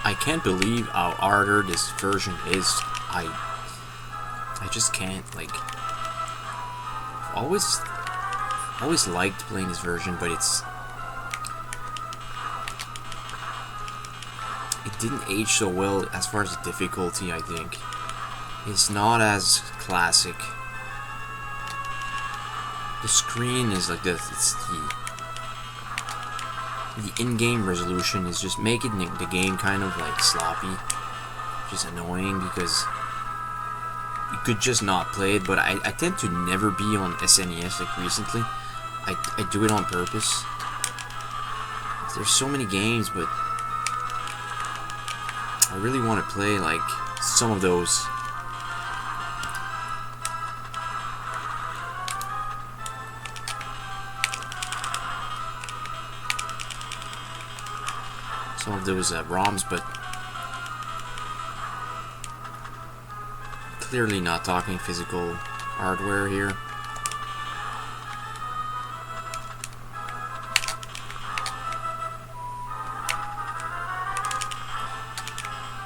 I can't believe how harder this version is. I just can't, like, always liked playing this version, but it didn't age so well as far as the difficulty. I think it's not as classic. The screen is like this. It's the in-game resolution is just making the game kind of like sloppy, which is annoying because you could just not play it. But I tend to never be on SNES like recently. I do it on purpose. There's so many games, but I really want to play like some of those. Some of those ROMs, but clearly not talking physical hardware here.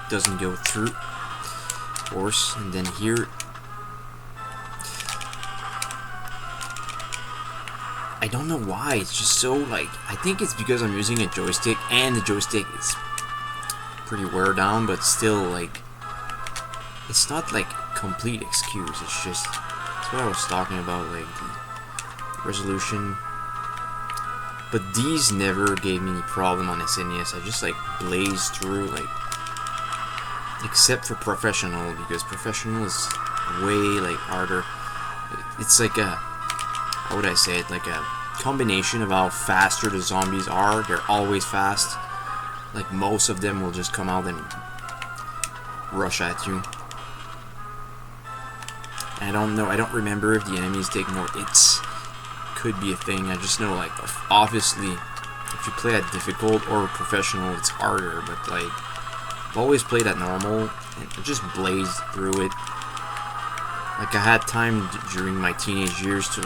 Doesn't go through, of course, and then here I don't know why, it's just so like, I think it's because I'm using a joystick and the joystick is pretty wear down, but still like it's not like complete excuse. It's just, that's what I was talking about, like the resolution. But these never gave me any problem on SNES. I just like blazed through, like, except for professional, because professional is way like harder. It's like a, how would I say it, like a combination of how faster the zombies are. They're always fast. Like most of them will just come out and rush at you. I don't know, I don't remember if the enemies take more hits. Could be a thing. I just know, like, obviously if you play at difficult or professional it's harder, but like I've always played at normal and just blazed through it. Like I had time during my teenage years to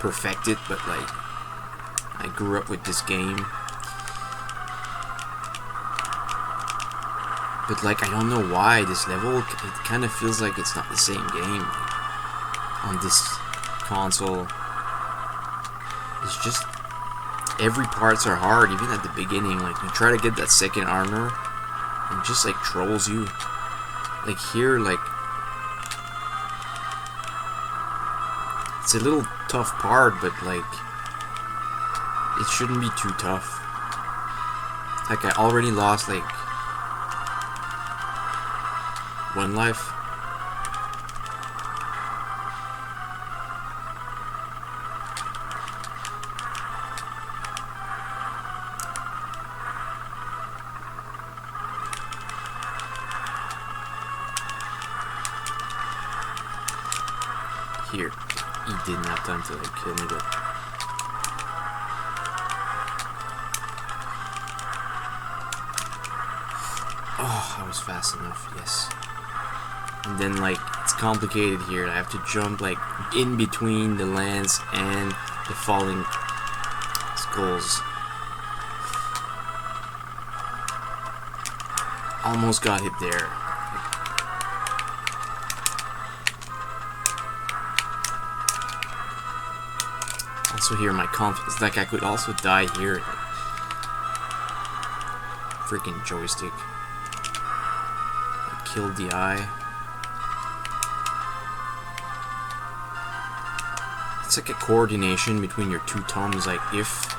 perfect it, but like I grew up with this game. But like, I don't know why this level, it kind of feels like it's not the same game on this console. It's just, every parts are hard, even at the beginning. Like, you try to get that second armor, and it just like trolls you. Like here, like, it's a little tough part, but like, it shouldn't be too tough. Like, I already lost like 1 life. Here, he didn't have time to like kill me, but oh, I was fast enough, yes. And then like, it's complicated here. I have to jump like in between the lands and the falling skulls. Almost got hit there. Also here, my confidence, like I could also die here. Freaking joystick. I killed the eye. It's like a coordination between your two thumbs, like if...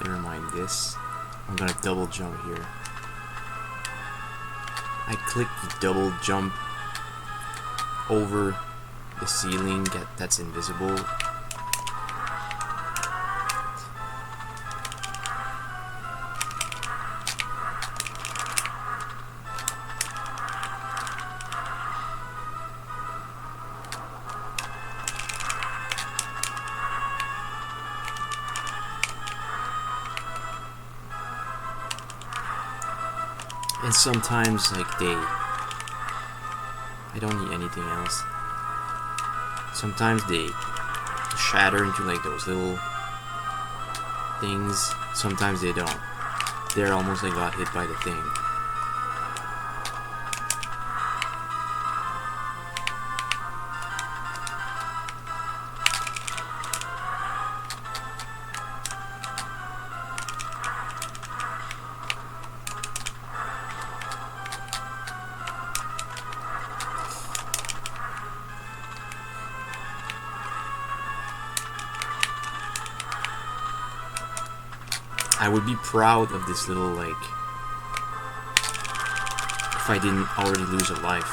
Never mind this. I'm gonna double jump here. I click the double jump over the ceiling that's invisible. And sometimes, like, I don't need anything else. Sometimes they shatter into, like, those little things. Sometimes they don't. They're almost, like, got hit by the thing. I would be proud of this little, like, if I didn't already lose a life.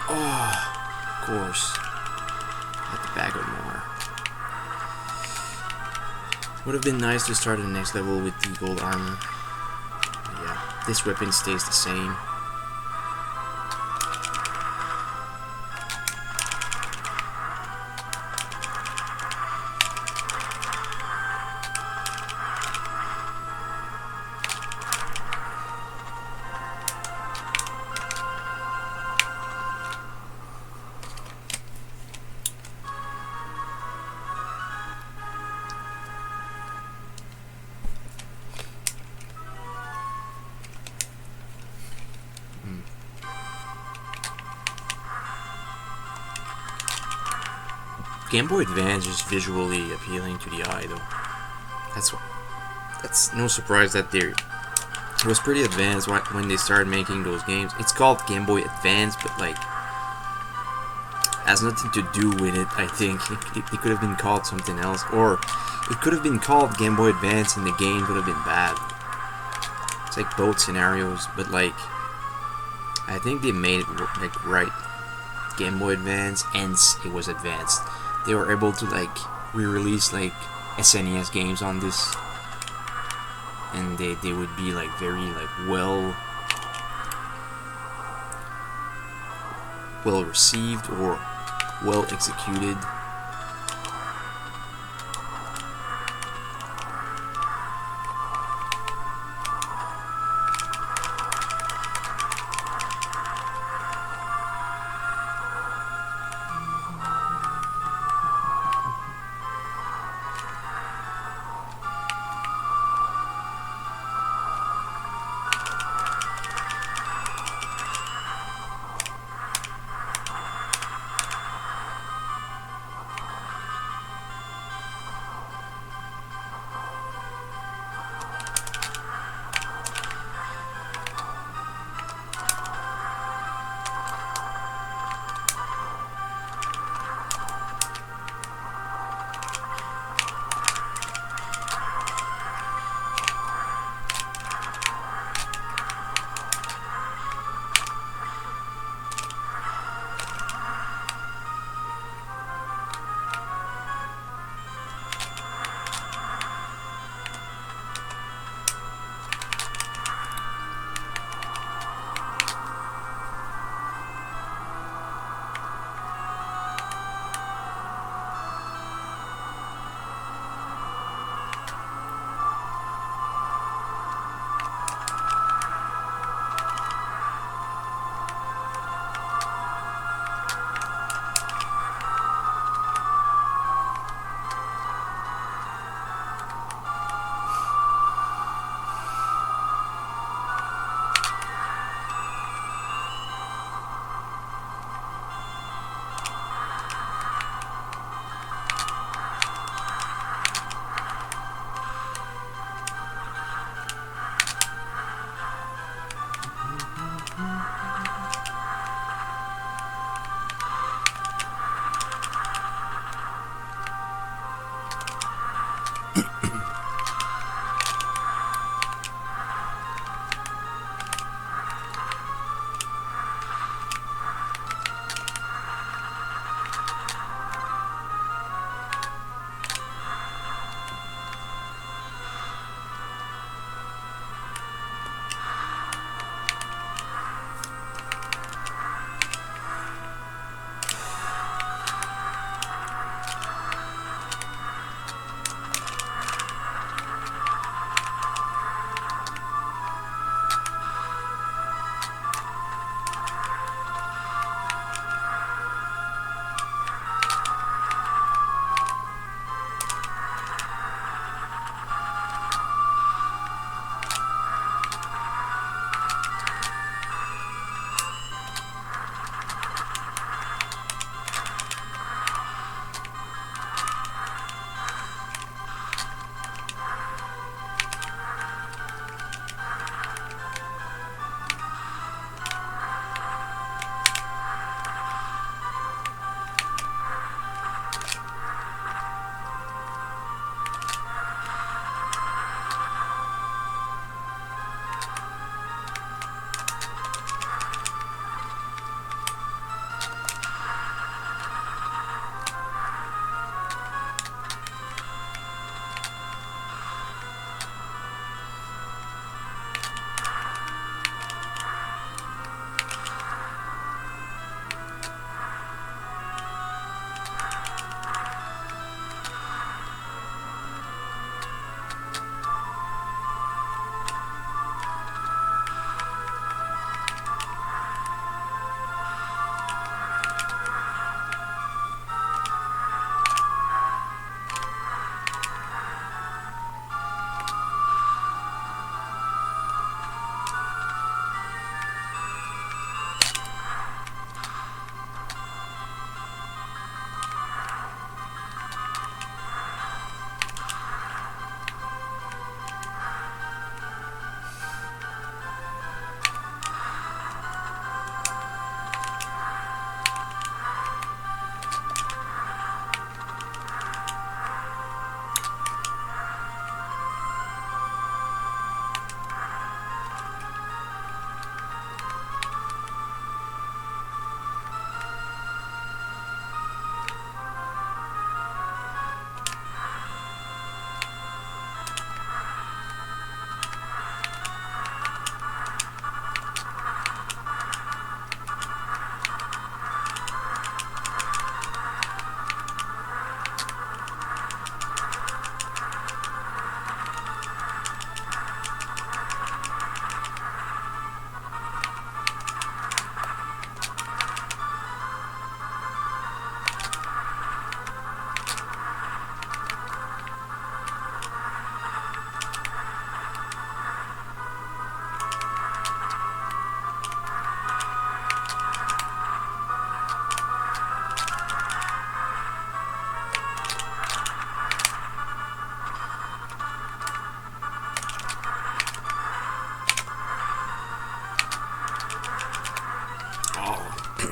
Oh, of course. Had to bag up more. Would have been nice to start at the next level with the gold armor. But yeah, this weapon stays the same. Game Boy Advance is visually appealing to the eye, though. That's no surprise that it was pretty advanced when they started making those games. It's called Game Boy Advance, but like, has nothing to do with it. I think it could have been called something else, or it could have been called Game Boy Advance, and the game would have been bad. It's like both scenarios, but like, I think they made it like right. Game Boy Advance, hence it was advanced. They were able to like re-release like SNES games on this, and they would be like very like well received or well executed.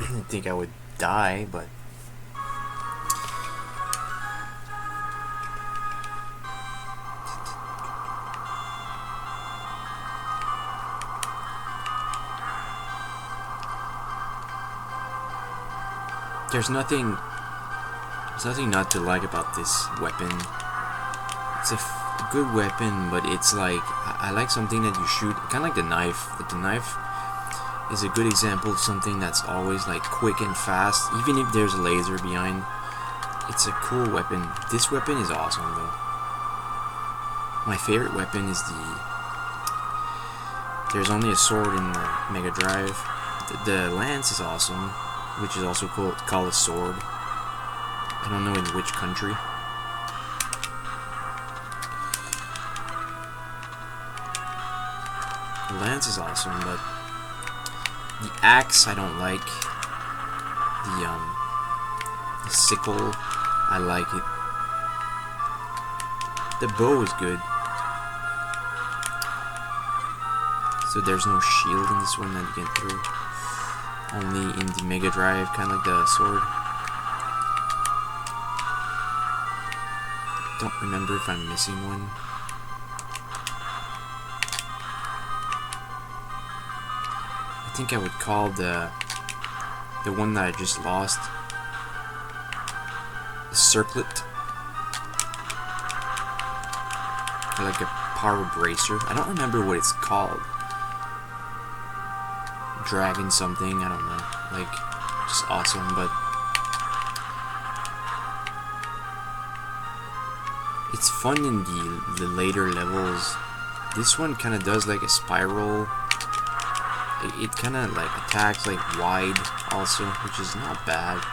I think I would die, but there's nothing not to like about this weapon. It's a good weapon, but it's like I like something that you shoot, kind of like the knife. Like the knife is a good example of something that's always like quick and fast, even if there's a laser behind. It's a cool weapon. This weapon is awesome though. My favorite weapon is there's only a sword in the Mega Drive. The lance is awesome, which is also called a sword. I don't know in which country. The lance is awesome, but the axe I don't like. The sickle, I like it. The bow is good. So there's no shield in this one that you get through. Only in the Mega Drive, kind of like the sword. don't remember if I'm missing one. I think I would call the one that I just lost a circlet, or like a power bracer. I don't remember what it's called. Dragon something, I don't know. Like, just awesome, but it's fun in the later levels. This one kind of does like a spiral. It kind of like attacks like wide also, which is not bad.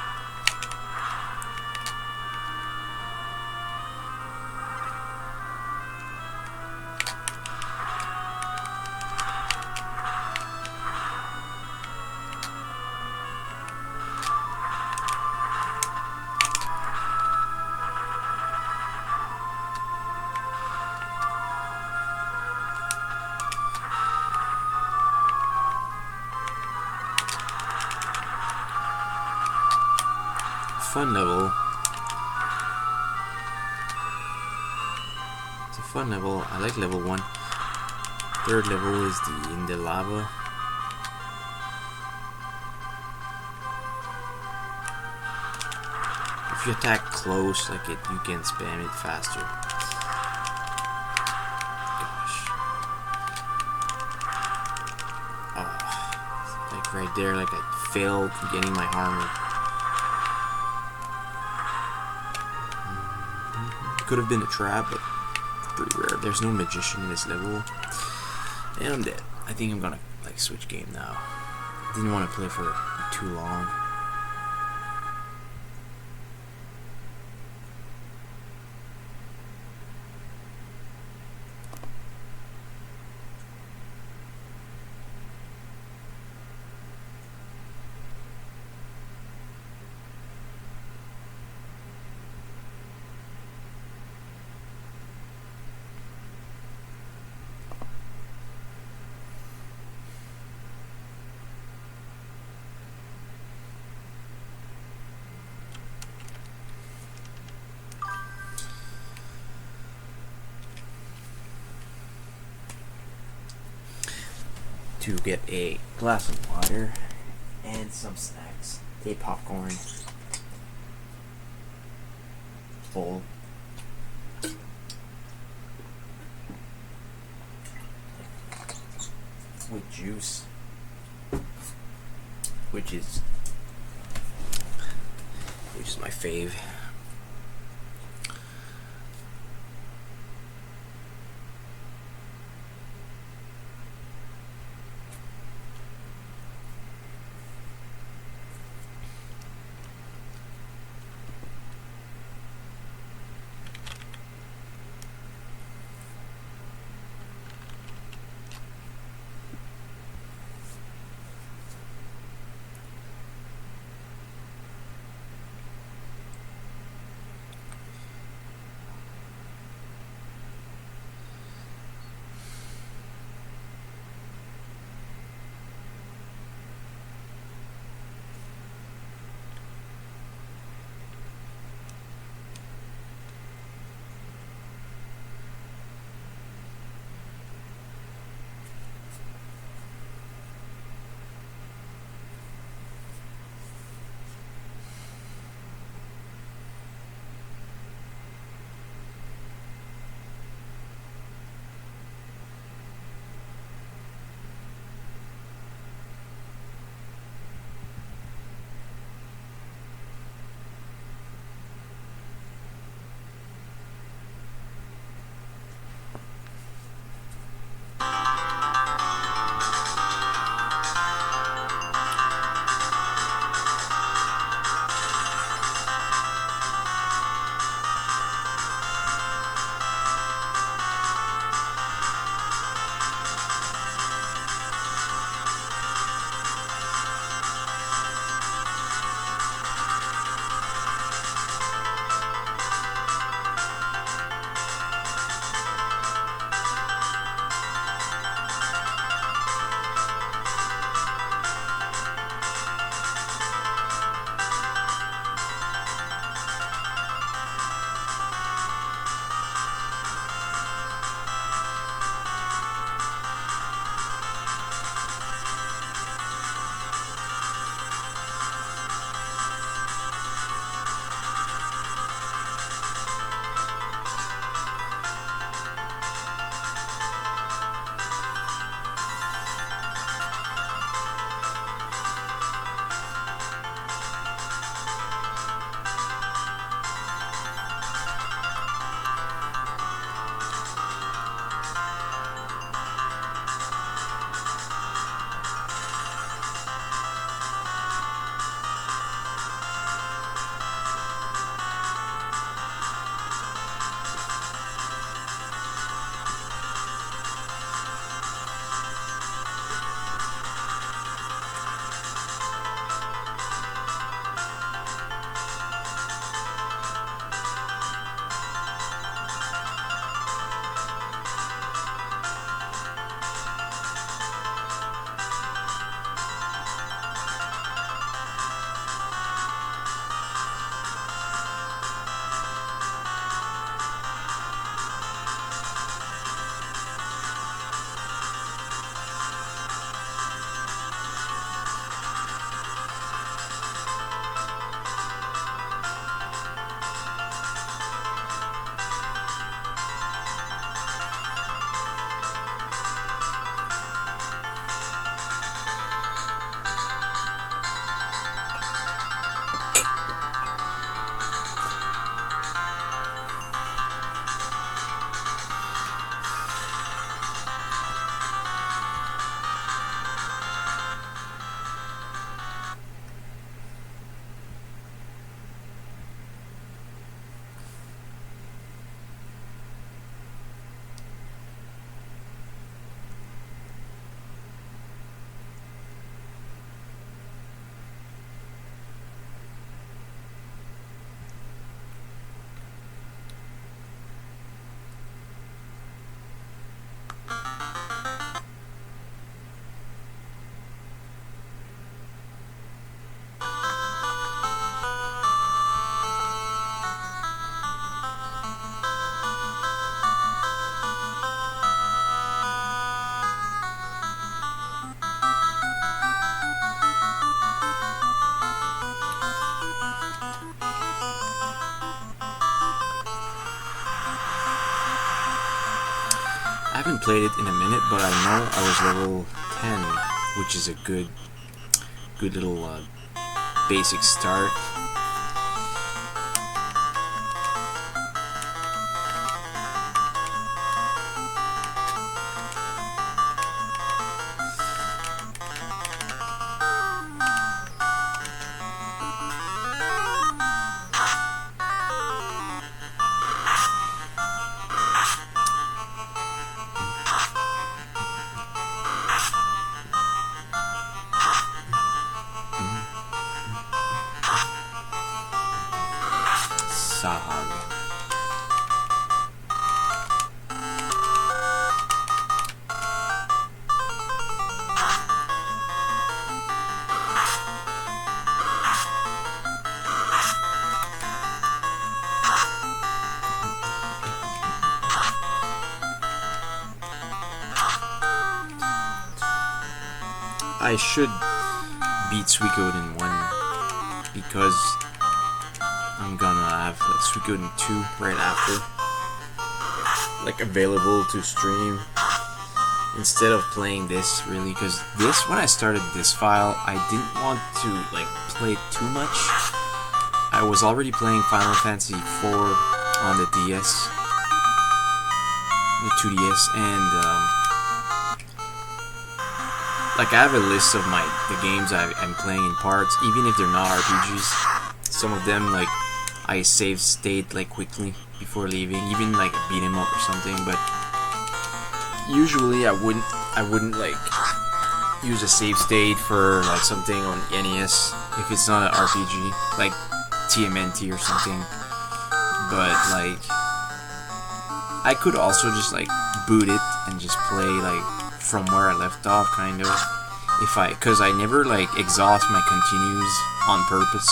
Fun level. It's a fun level. I like level 1. Third level is in the lava. If you attack close, like it, you can spam it faster. Gosh. Oh, like right there, like I failed getting my armor. Could have been a trap, but pretty rare. There's no magician in this level, and I'm dead. I think I'm gonna like switch game now. I didn't want to play for too long. To get a glass of water and some snacks. A popcorn bowl. With juice, which is my fave. haven't played it in a minute, but I know I was level 10, which is a good little basic start. Sahag. I should beat Suikoden 1 because I'm gonna have like Suikoden 2 right after, like available to stream instead of playing this, really, because this, when I started this file, I didn't want to like play it too much. I was already playing Final Fantasy 4 on the DS, the 2DS, and like I have a list of the games I'm playing in parts, even if they're not RPGs. Some of them, like, I save state like quickly before leaving, even like a beat 'em up or something. But usually I wouldn't like use a save state for like something on NES if it's not an RPG, like TMNT or something. But like I could also just like boot it and just play like from where I left off, kind of, because I never like exhaust my continues on purpose.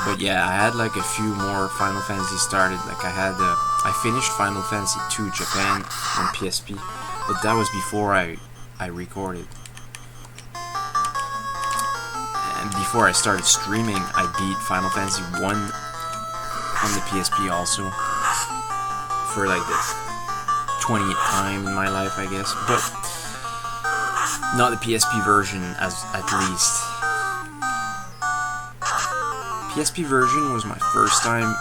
But yeah, I had like a few more Final Fantasy started. Like I finished Final Fantasy 2 Japan on PSP, but that was before I recorded. And before I started streaming, I beat Final Fantasy 1 on the PSP also, for like this 20th time in my life, I guess, but not the PSP version, at least. PSP version was my first time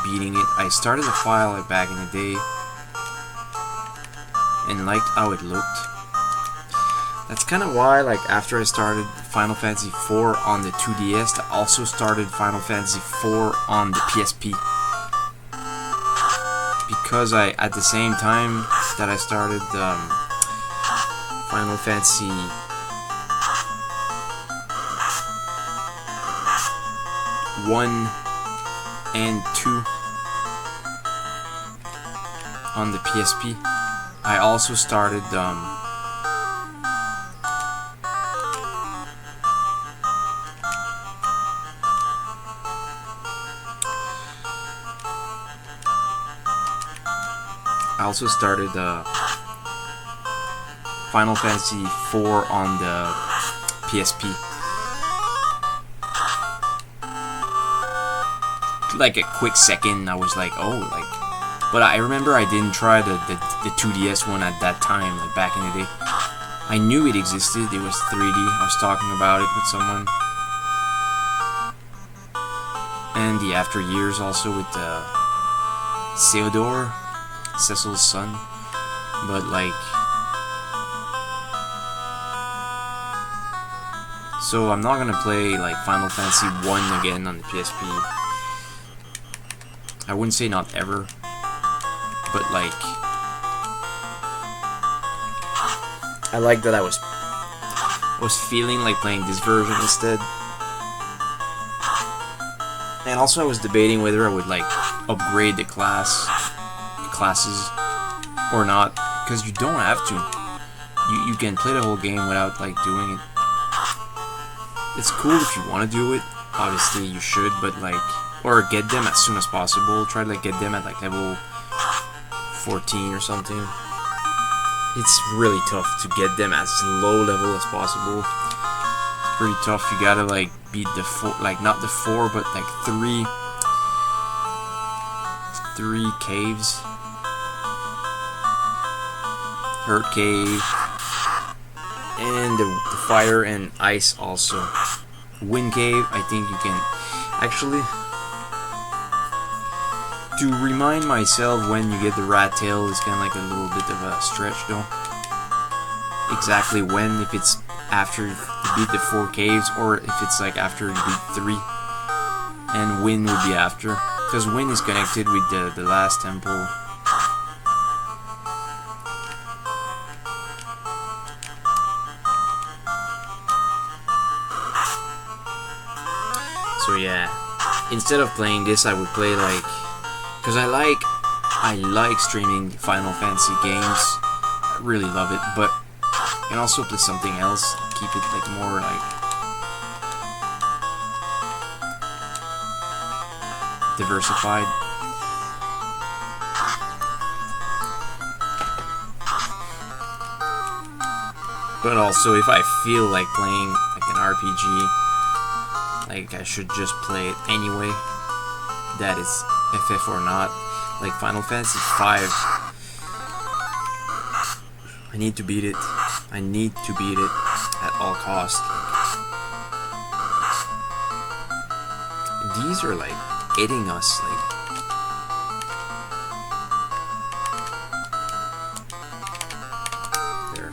beating it. I started the file like back in the day and liked how it looked. That's kind of why, like, after I started Final Fantasy 4 on the 2DS, I also started Final Fantasy 4 on the PSP. Because at the same time that I started Final Fantasy one and 2 on the PSP, I also started Final Fantasy 4 on the PSP. Like a quick second, I was like, oh, like, but I remember I didn't try the 2DS one at that time, like back in the day. I knew it existed, it was 3D, I was talking about it with someone. And the After Years also with Theodore, Cecil's son. But like, so I'm not gonna play like Final Fantasy 1 again on the PSP. I wouldn't say not ever, but like, I like that I was feeling like playing this version instead. And also I was debating whether I would like upgrade the classes or not, because you don't have to. You can play the whole game without like doing it. It's cool if you want to do it, obviously you should, but like, or get them as soon as possible. Try to like get them at like level 14 or something. It's really tough to get them as low level as possible. It's pretty tough. You gotta like beat the 4, like not the 4, but like 3 3 caves. Earth cave. And the fire and ice also. Wind cave, I think you can... Actually, to remind myself when you get the rat tail is kind of like a little bit of a stretch though. Exactly when, if it's after you beat the 4 caves or if it's like after you beat 3. And wind would be after. Because wind is connected with the last temple. So yeah, instead of playing this, I would play like, because I like streaming Final Fantasy games. I really love it, but you can also play something else. Keep it like more like diversified. But also, if I feel like playing like an RPG. Like, I should just play it anyway. That is FF or not. Like Final Fantasy V. I need to beat it. I need to beat it at all costs. These are like hitting us. Like, there.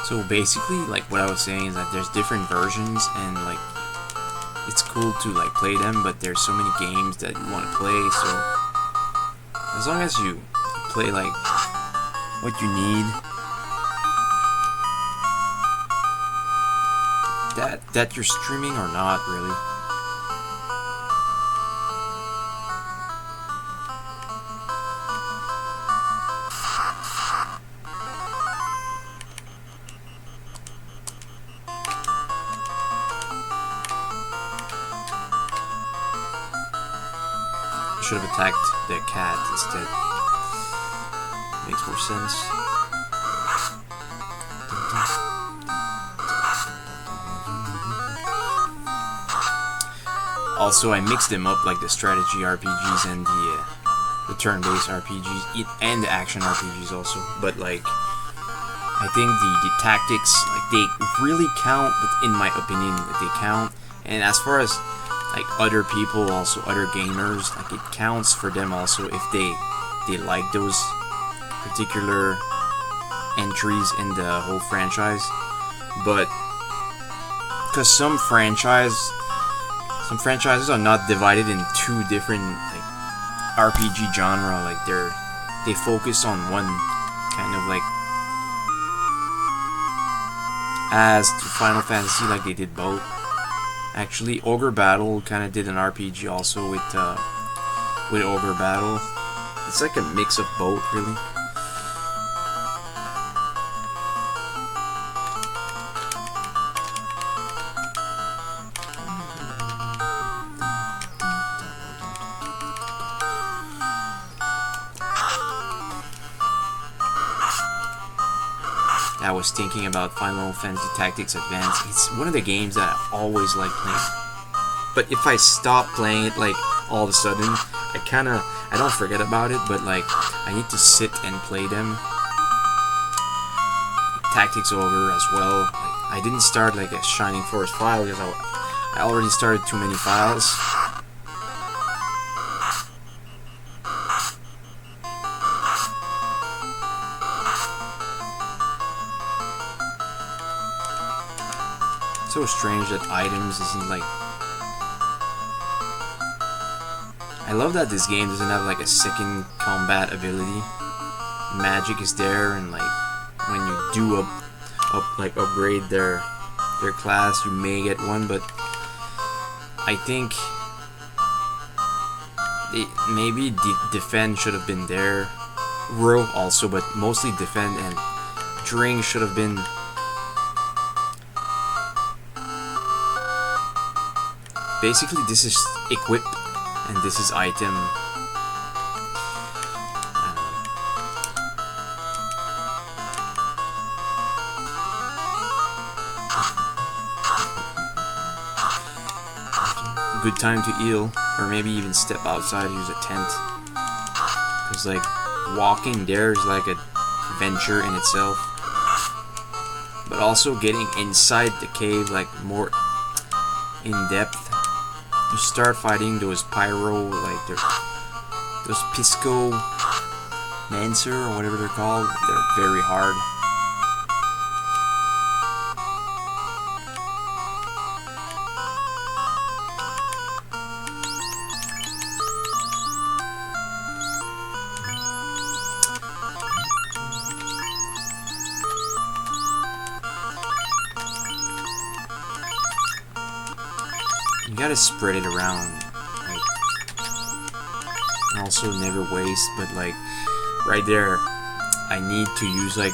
So basically, like what I was saying is that there's different versions, and like it's cool to like play them, but there's so many games that you want to play. So as long as you play like what you need, that you're streaming or not, really. Should have attacked the cat instead. Makes more sense. Also, I mixed them up, like the strategy RPGs and the turn-based RPGs and the action RPGs also. But like, I think the tactics, like they really count. But in my opinion, they count. And as far as like other people, also other gamers, like it counts for them also if they like those particular entries in the whole franchise. But because some franchises are not divided in 2 different like RPG genre, like they focus on one kind of like, as to Final Fantasy, like they did both. Actually, Ogre Battle kind of did an RPG also with Ogre Battle. It's like a mix of both, really. I was thinking about Final Fantasy Tactics Advance. It's one of the games that I always like playing. But if I stop playing it, like, all of a sudden, I don't forget about it, but, like, I need to sit and play them. Tactics Ogre as well. Like, I didn't start, like, a Shining Force file because I already started too many files. So strange that items isn't like... I love that this game doesn't have like a second combat ability. Magic is there, and like when you do upgrade their class, you may get one, but I think maybe defend should have been there. Row also, but mostly defend, and drink should have been. Basically, this is equip, and this is item. good time to heal, or maybe even step outside, use a tent. Because like walking there is like a venture in itself. But also getting inside the cave, like more in depth, you start fighting those pyro, like those pisco mancer or whatever they're called. They're very hard. You gotta spread it around, like, and also never waste, but like, right there, I need to use like,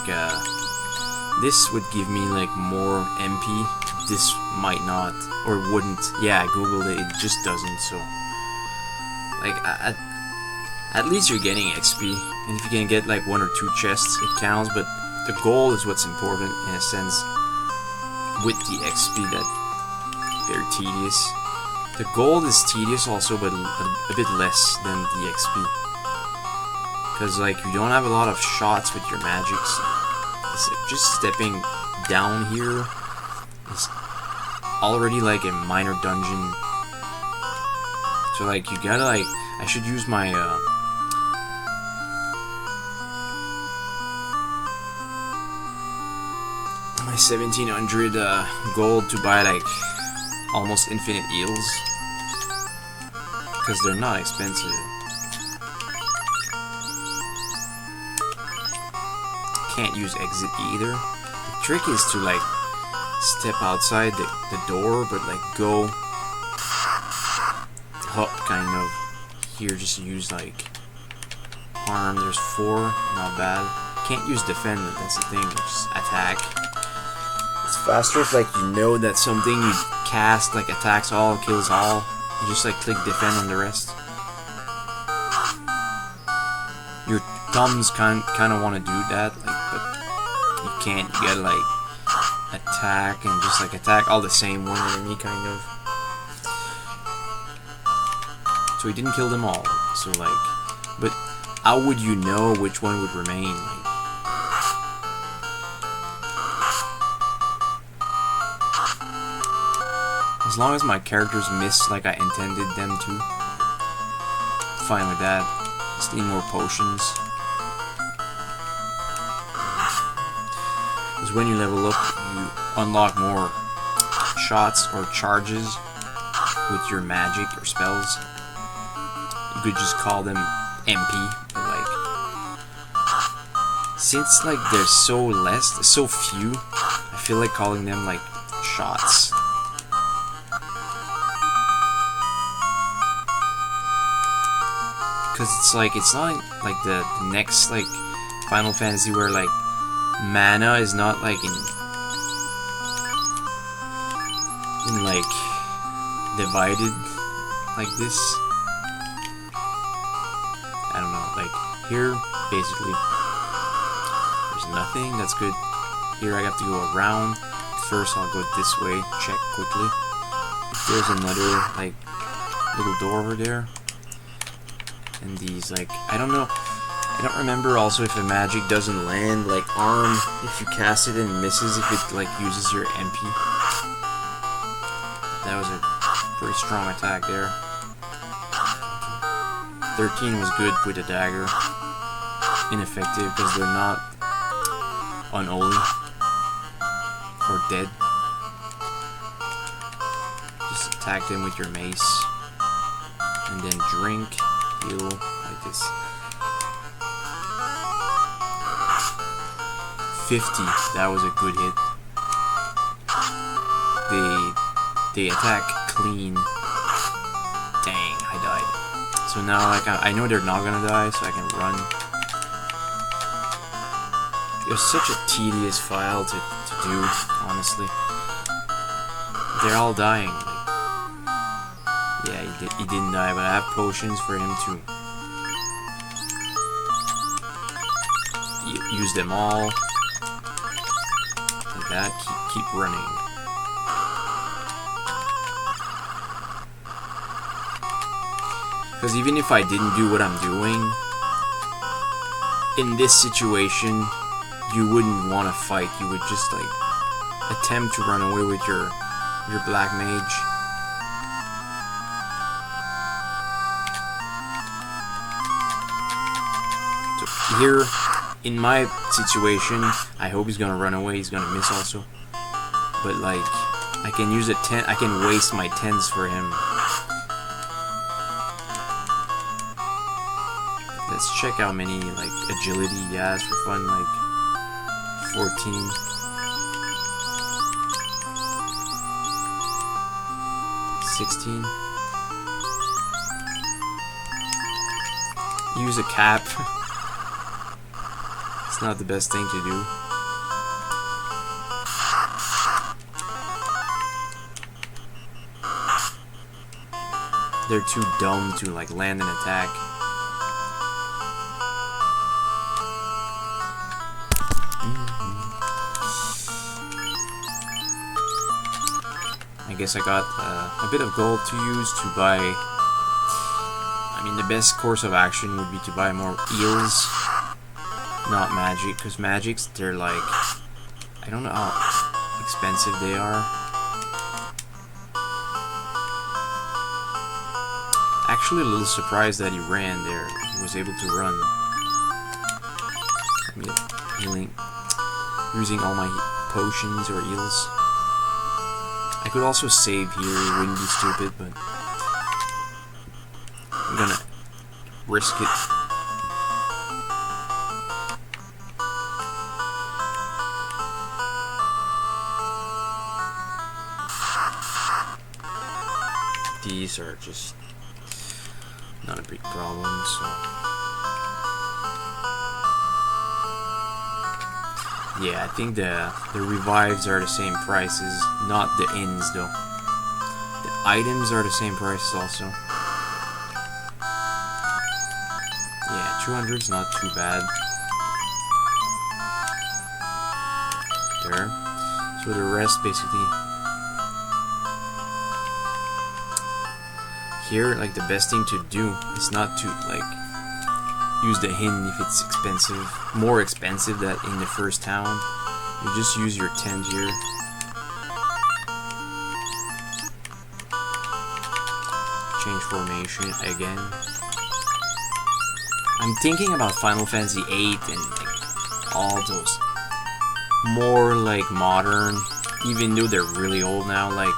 this would give me like more MP, this might not, or wouldn't. Yeah, I googled it, it just doesn't, so, like, at least you're getting XP, and if you can get like 1 or 2 chests, it counts, but the goal is what's important, in a sense, with the XP, that very tedious. The gold is tedious also, but a bit less than the XP. Because like you don't have a lot of shots with your magics. Just stepping down here is already like a minor dungeon. So like you gotta like, I should use my my 1700 gold to buy like almost infinite heals, because they're not expensive. Can't use exit either. The trick is to like step outside the door, but like go up kind of here, just use like arm. There's 4, not bad. Can't use defend, that's the thing, just attack. It's faster if like you know that something you cast like attacks all, kills all. You just like click defend on the rest. Your thumbs kind of want to do that, like, but you can't. You gotta like attack and just like attack all the same one enemy kind of. So he didn't kill them all. So like, but how would you know which one would remain? Like, as long as my characters miss like I intended them to, fine with that. Just need more potions. Because when you level up, you unlock more shots or charges with your magic or spells. You could just call them MP, but like, since like they're so few, I feel like calling them like shots. Because it's like, it's not like the next like Final Fantasy where like mana is not like in like divided like this. I don't know, like here basically there's nothing. That's good. Here I have to go around. First I'll go this way, check quickly if there's another like little door over there. And these, like, I don't know, I don't remember also if a magic doesn't land, like arm, if you cast it and misses, if it like uses your MP. That was a pretty strong attack there. 13 was good with a dagger. Ineffective because they're not unholy or dead. Just attack them with your mace and then drink. Heal like this. 50, that was a good hit. They attack clean. Dang, I died. So now like I know they're not gonna die, so I can run. It was such a tedious file to do, honestly. They're all dying. Yeah, he didn't die, but I have potions for him to use them all. Like that, keep running. Because even if I didn't do what I'm doing, in this situation, you wouldn't want to fight. You would just like attempt to run away with your black mage. So here, in my situation, I hope he's gonna run away. He's gonna miss also. But like, I can use I can waste my 10s for him. Let's check how many like agility he has for fun. Like 14. Use a cap. It's not the best thing to do. They're too dumb to like land an attack. I guess I got a bit of gold to use to buy. I mean, the best course of action would be to buy more eels, not magic, because magics, they're like, I don't know how expensive they are. Actually, a little surprised that he ran there. He was able to run. Healing, using all my potions or eels. I could also save here, it wouldn't be stupid, but I'm gonna risk it. These are just not a big problem, so yeah, I think the revives are the same prices, not the ins though. The items are the same prices also. Yeah, 200's not too bad. There. So the rest basically here, like the best thing to do is not to like use the hin if it's expensive, more expensive than in the first town. You just use your 10 here. Change formation again. I'm thinking about Final Fantasy 8 and like all those more like modern, even though they're really old now, like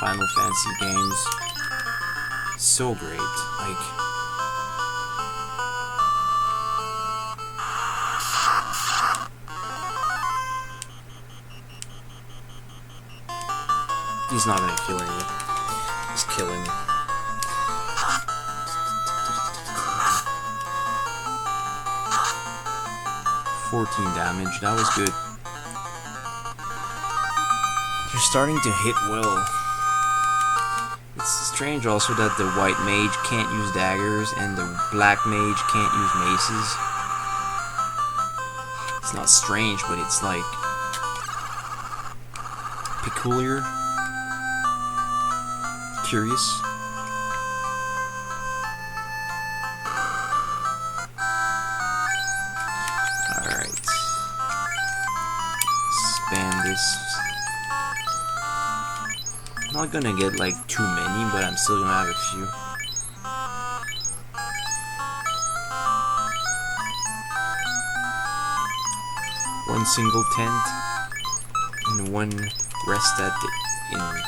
Final Fantasy games. So great, like. He's not gonna kill any. He's killing me. $14 damage, that was good. You're starting to hit well. It's strange also that the white mage can't use daggers and the black mage can't use maces. It's not strange, but it's like peculiar. Curious. Alright. Spam this. I'm not gonna get like too many, but I'm still gonna have a few. One single tent and one rest at the inn.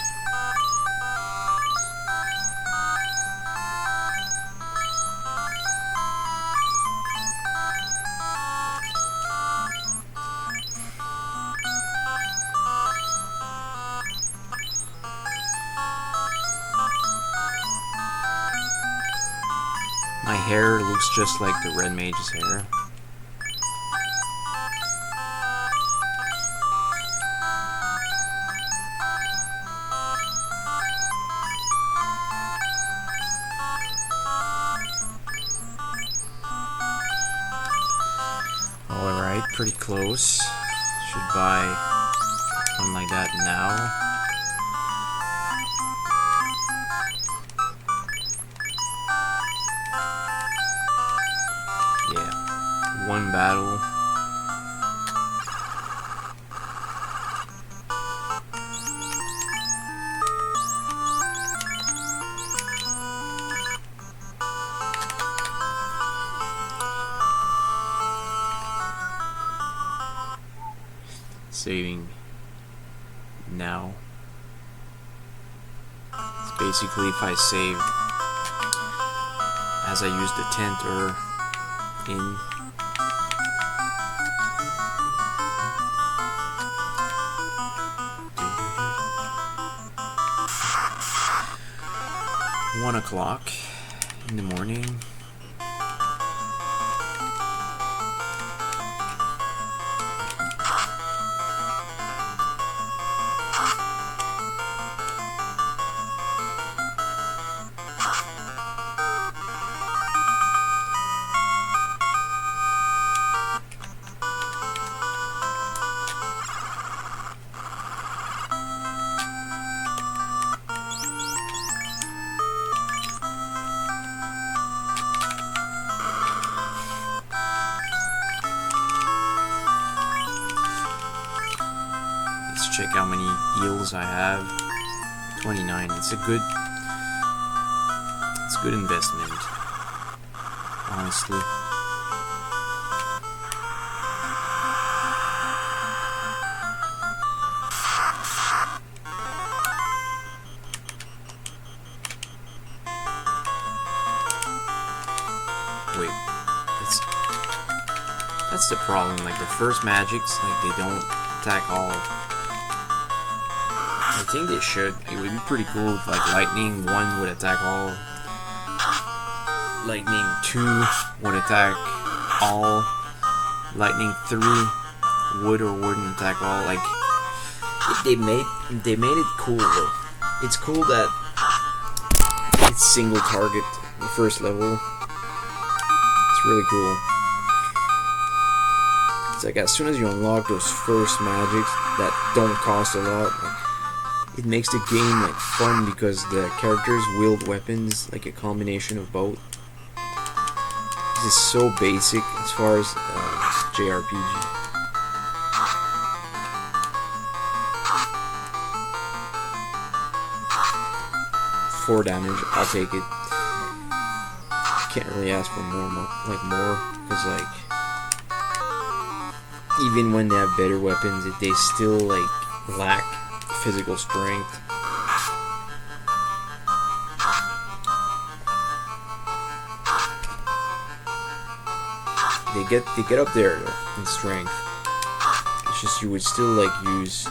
My hair looks just like the red mage's hair. Alright, pretty close. Should buy one like that now. one battle. Saving now. It's basically if I saved as I used the tent or in. One o'clock in the morning. Check how many heals I have. 29. It's a good investment, honestly. Wait, that's the problem. Like the first magics, like they don't attack all. I think they should. It would be pretty cool if like lightning 1 would attack all. Lightning 2 would attack all. Lightning 3 would or wouldn't attack all. Like they made it cool though. It's cool that it's single target the first level. It's really cool. It's like as soon as you unlock those first magics that don't cost a lot, like, it makes the game like fun because the characters wield weapons like a combination of both. This is so basic as far as JRPG. Four damage, I'll take it. Can't really ask for more, because like even when they have better weapons, they still like lack physical strength. They get up there though in strength. It's just you would still like use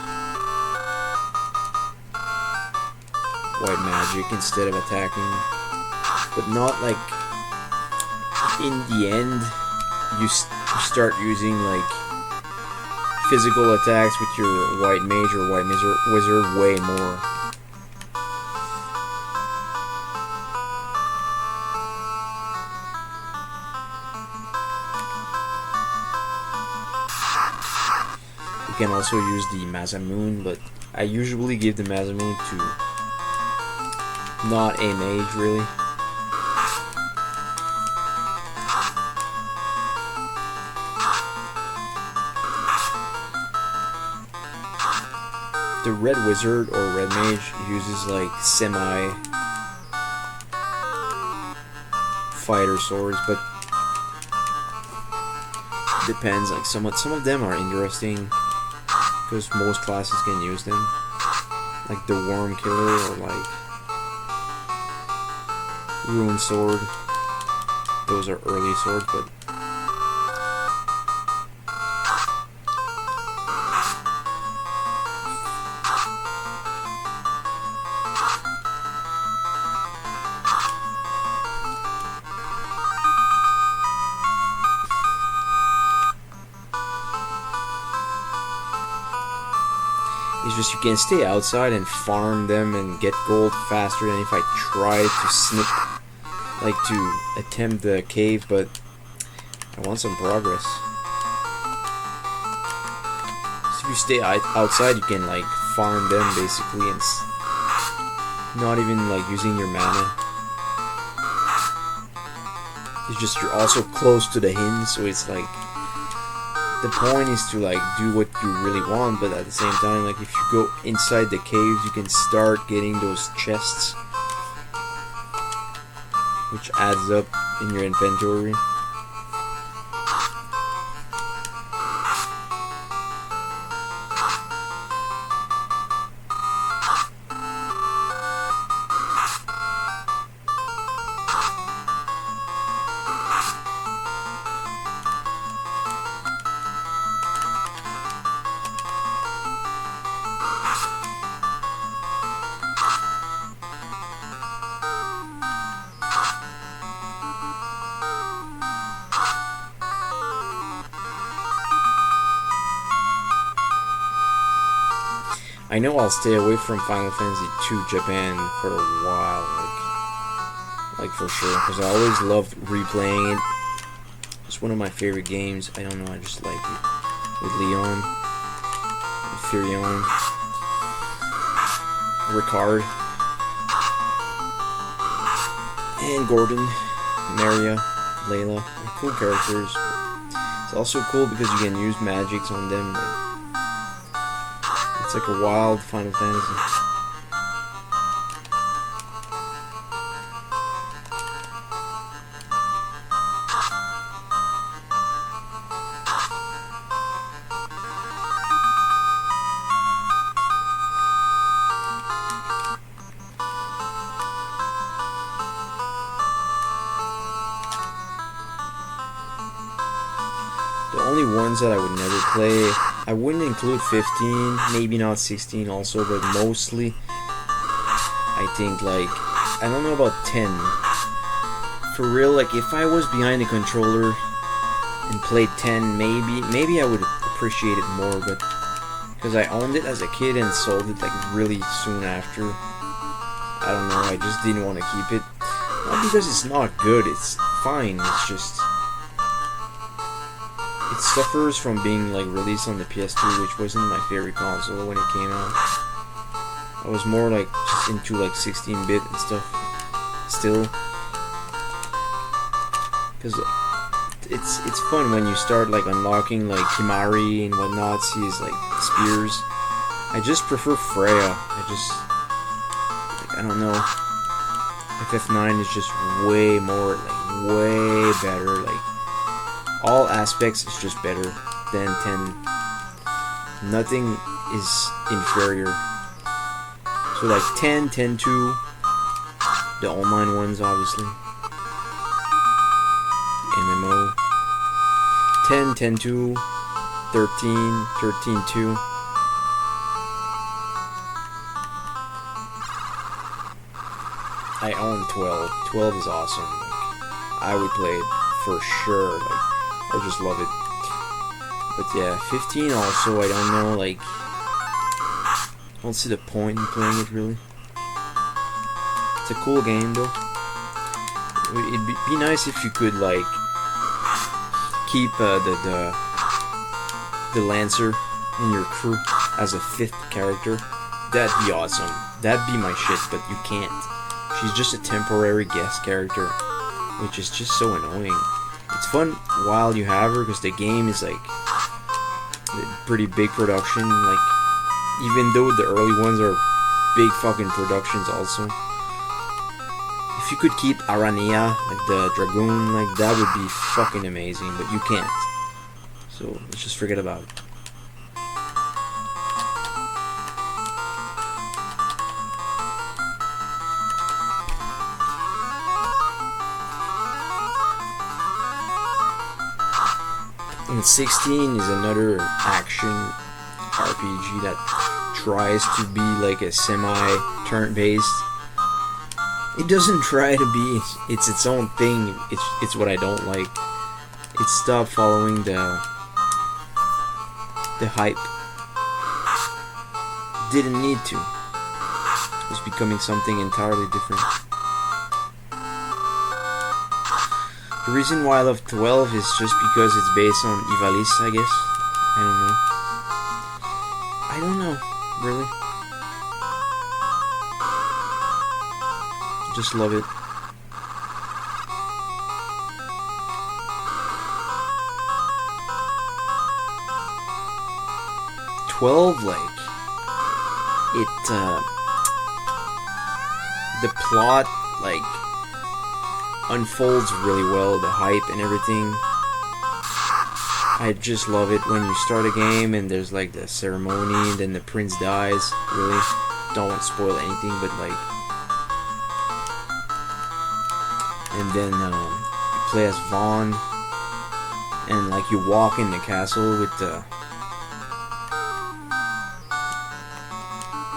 white magic instead of attacking, but not like in the end you start using like physical attacks with your white mage or white wizard way more. You can also use the Masamune, but I usually give the Masamune to not a mage really. The red wizard or red mage uses like semi fighter swords, but depends. Like some of them are interesting because most classes can use them, like the worm killer or like rune sword. Those are early swords, but it's just you can stay outside and farm them and get gold faster than if I try to snip, like to attempt the cave, but I want some progress. So if you stay outside, you can like farm them basically and not even like using your mana. It's just you're also close to the hin, so it's like the point is to like do what you really want, but at the same time, like if you go inside the caves, you can start getting those chests, which adds up in your inventory. I know I'll stay away from Final Fantasy II Japan for a while, like for sure, because I always loved replaying it. It's one of my favorite games. I don't know, I just like it. With Leon, with Furion, Ricard, and Gordon, Maria, Layla. They're cool characters. It's also cool because you can use magics on them. It's like a wild Final Fantasy. The only ones that I would never play, I wouldn't include 15, maybe not 16 also, but mostly I think like, I don't know about 10. For real, like if I was behind the controller and played 10, maybe I would appreciate it more, but because I owned it as a kid and sold it like really soon after, I don't know, I just didn't want to keep it. Not because it's not good, it's fine, it's just, it suffers from being like released on the PS2, which wasn't my favorite console when it came out. I was more like just into like 16-bit and stuff still, because it's fun when you start like unlocking like Kimari and whatnot, sees like spears. I just prefer Freya. I don't know. FF9 is just way more, like way better. Like all aspects is just better than 10. Nothing is inferior. So like 10, 10-2, the online ones obviously. MMO. 10, 10-2, 13, 13-2. I own 12. 12 is awesome. Like, I would play it for sure. Like, I just love it. But yeah, 15 also, I don't know, like, I don't see the point in playing it really. It's a cool game though. It'd be nice if you could like keep the Lancer in your crew as a 5th character. That'd be awesome. That'd be my shit, but you can't. She's just a temporary guest character, which is just so annoying. It's fun while you have her, because the game is like pretty big production. Like, even though the early ones are big fucking productions also. If you could keep Arania, like the Dragoon, like that would be fucking amazing, but you can't. So let's just forget about it. And 16 is another action RPG that tries to be like a semi-turn-based. It doesn't try to be. It's its own thing. It's what I don't like. It stopped following the hype. Didn't need to. It was becoming something entirely different. The reason why I love 12 is just because it's based on Ivalice, I guess. I don't know, really. Just love it. 12, like it, the plot like unfolds really well, the hype and everything. I just love it when you start a game and there's like the ceremony and then the prince dies. Really, don't want to spoil anything, but like, and then you play as Vaughn, and like you walk in the castle with the.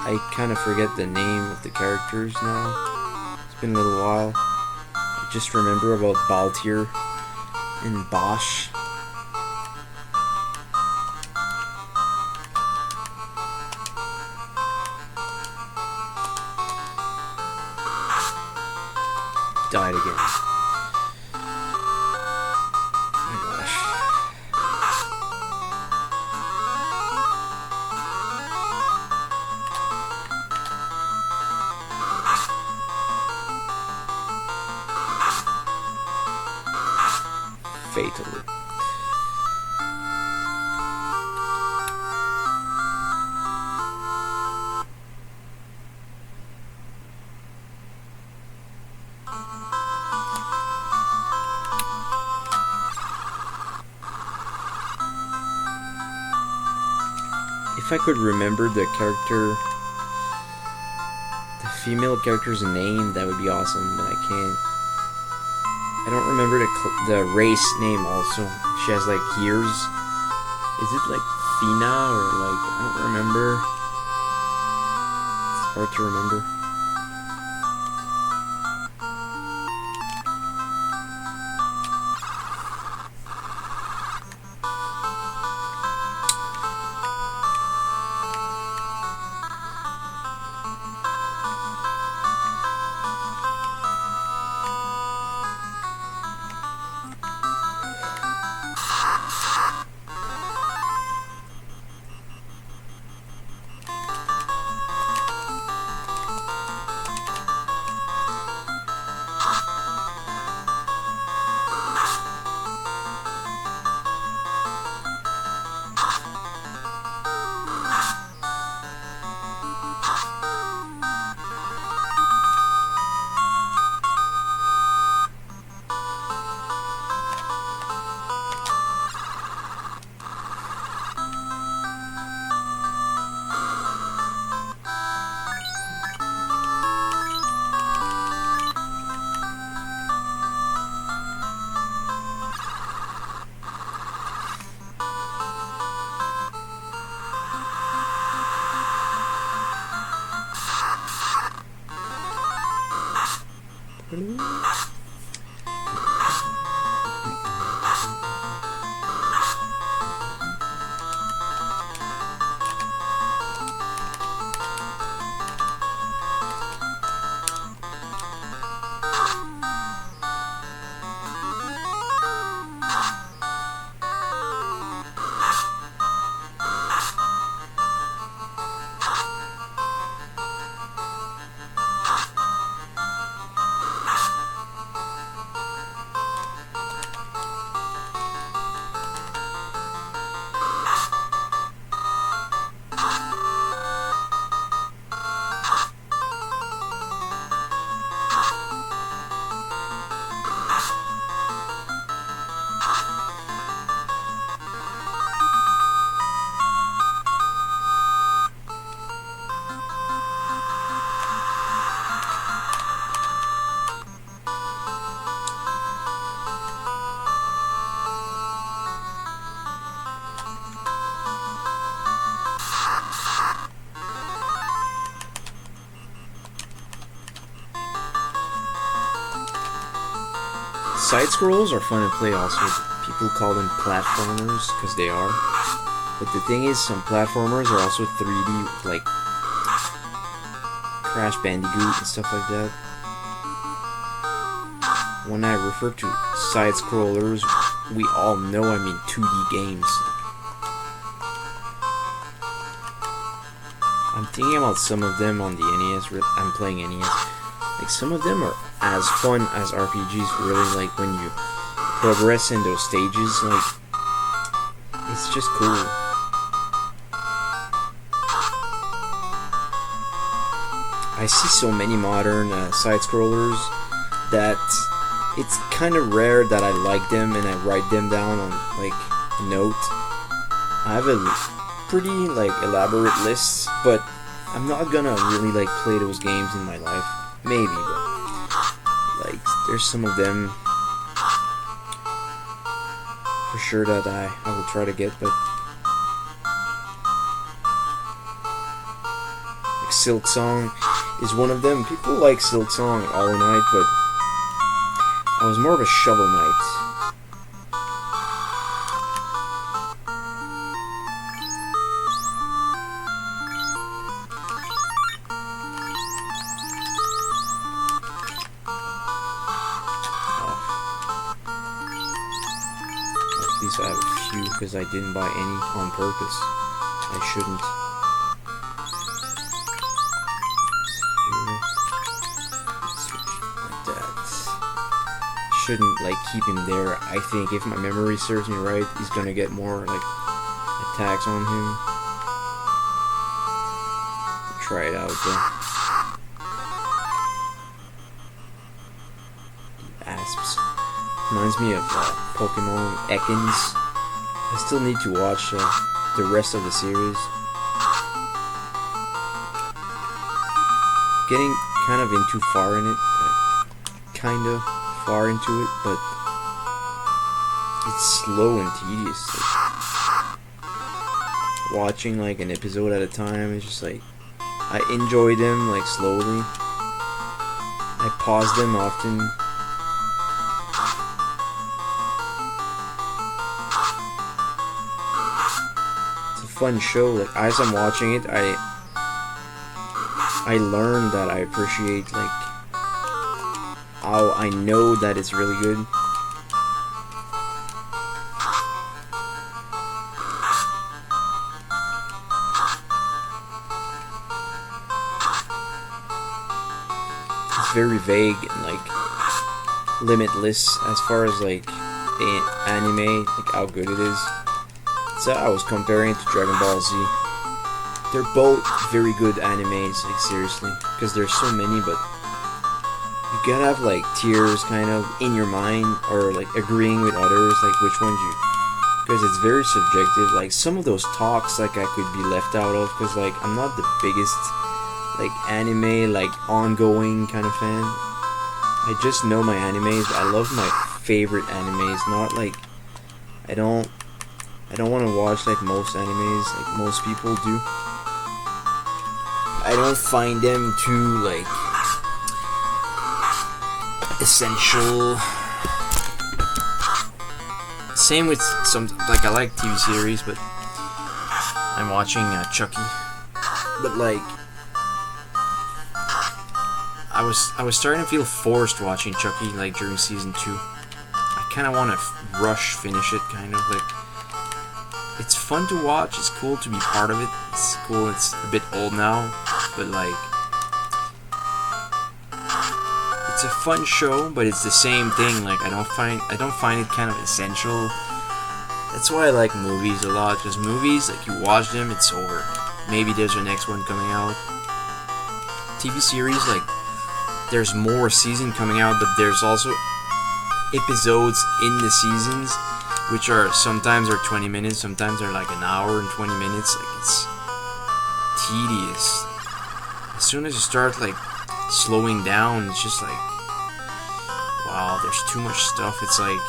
I kind of forget the name of the characters now. It's been a little while. I just remember about Baltier and Bosch. Died again. Oh my gosh. Fatally. If I could remember the character, the female character's name, that would be awesome, but I can't. I don't remember the race name also. She has like ears. Is it like Fina or like, I don't remember. It's hard to remember. Side scrolls are fun to play also. People call them platformers because they are. But the thing is, some platformers are also 3D, like Crash Bandicoot and stuff like that. When I refer to side scrollers, we all know I mean 2D games. I'm thinking about some of them on the NES. I'm playing NES. Like, some of them are as fun as RPGs, really. Like, when you progress in those stages, like, it's just cool. I see so many modern side scrollers that it's kind of rare that I like them and I write them down on like a note. I have a pretty like elaborate list, but I'm not gonna really like play those games in my life. Maybe, but like there's some of them for sure that I will try to get, but like Silk Song is one of them. People like Silk Song and Hollow Knight, but I was more of a Shovel Knight. At least I have a few because I didn't buy any on purpose. I shouldn't. Like that. Shouldn't like keep him there. I think if my memory serves me right, he's gonna get more like attacks on him. Try it out though. Asps. Reminds me of Pokemon Ekans. I still need to watch the rest of the series. Getting kind of in too far in it. Kind of far into it, but it's slow and tedious. Like, watching like an episode at a time is just like I enjoy them like slowly. I pause them often. Fun show. Like as I'm watching it, I learn that I appreciate like how I know that it's really good. It's very vague and like limitless as far as like the anime, like how good it is. So I was comparing it to Dragon Ball Z. They're both very good animes, like seriously, because there's so many, but you gotta have like tiers kind of in your mind, or like agreeing with others, like which ones you, because it's very subjective. Like some of those talks, like I could be left out of, because like I'm not the biggest like anime, like ongoing kind of fan. I just know my animes. I love my favorite animes, not like I don't want to watch like most animes, like most people do. I don't find them too like essential. Same with some, like I like TV series, but I'm watching Chucky. But like I was starting to feel forced watching Chucky like during season 2. I kind of want to rush finish it, kind of like. It's fun to watch, it's cool to be part of it, it's cool, it's a bit old now, but like, it's a fun show, but it's the same thing, like, I don't find it kind of essential. That's why I like movies a lot, because movies, like, you watch them, it's over. Maybe there's a next one coming out. TV series, like, there's more season coming out, but there's also episodes in the seasons, which are sometimes are 20 minutes, sometimes are like an hour and 20 minutes. Like it's tedious. As soon as you start like slowing down, it's just like, wow, there's too much stuff. It's like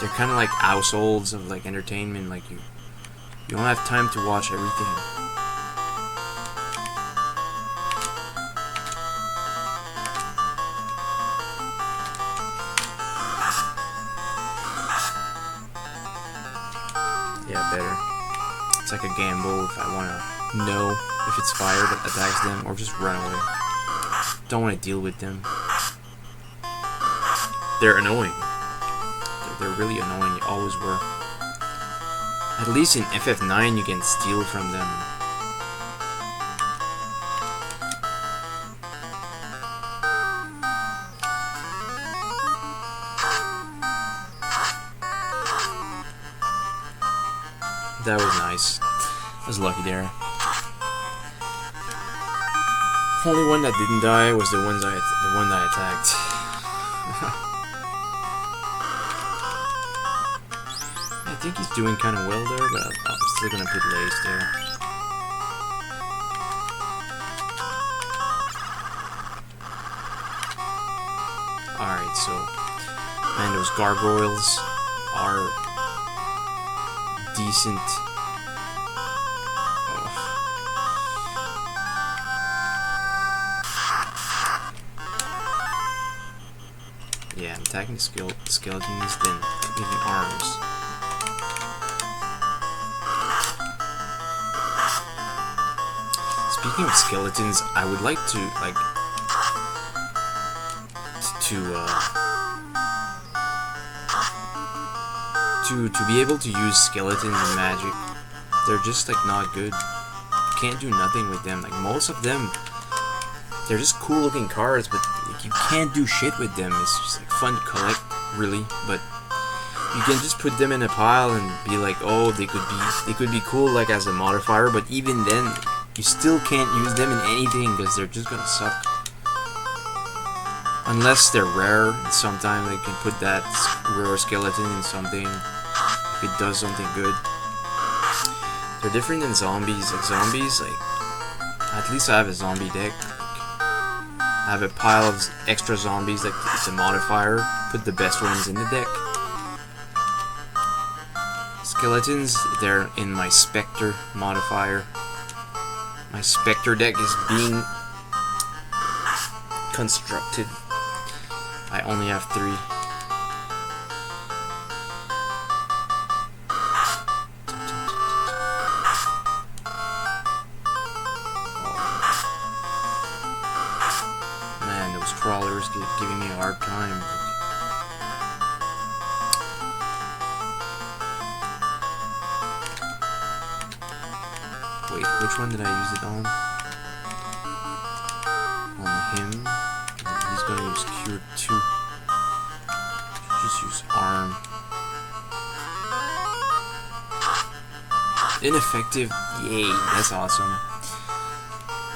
they're kind of like households of like entertainment. Like you don't have time to watch everything. Yeah, better. It's like a gamble if I want to know if it's fire that attacks them or just run away. Don't want to deal with them. They're annoying. They're really annoying. They always were. At least in FF9 you can steal from them. That was nice. I was lucky there. The only one that didn't die was the one that I attacked. I think he's doing kind of well there, but I'm still gonna put Lace there. Alright, so... Man, those gargoyles are decent. Yeah, I'm attacking the skeletons, then using arms. Speaking of skeletons, I would like to to be able to use skeletons in Magic. They're just like not good. You can't do nothing with them. Like most of them, they're just cool looking cards, but like, you can't do shit with them. It's just like fun to collect, really. But you can just put them in a pile and be like, oh, they could be cool like as a modifier. But even then, you still can't use them in anything because they're just gonna suck. Unless they're rare, sometimes they can put that rare skeleton in something if it does something good. They're different than zombies. Like zombies, like at least I have a zombie deck. I have a pile of extra zombies that it's a modifier. Put the best ones in the deck. Skeletons, they're in my Spectre modifier. My Spectre deck is being constructed. I only have 3. Man, those crawlers giving me a hard time. Wait, which one did I use it on? On him. He's gonna use Cure 2. Just use Arm. Ineffective. Yay, that's awesome.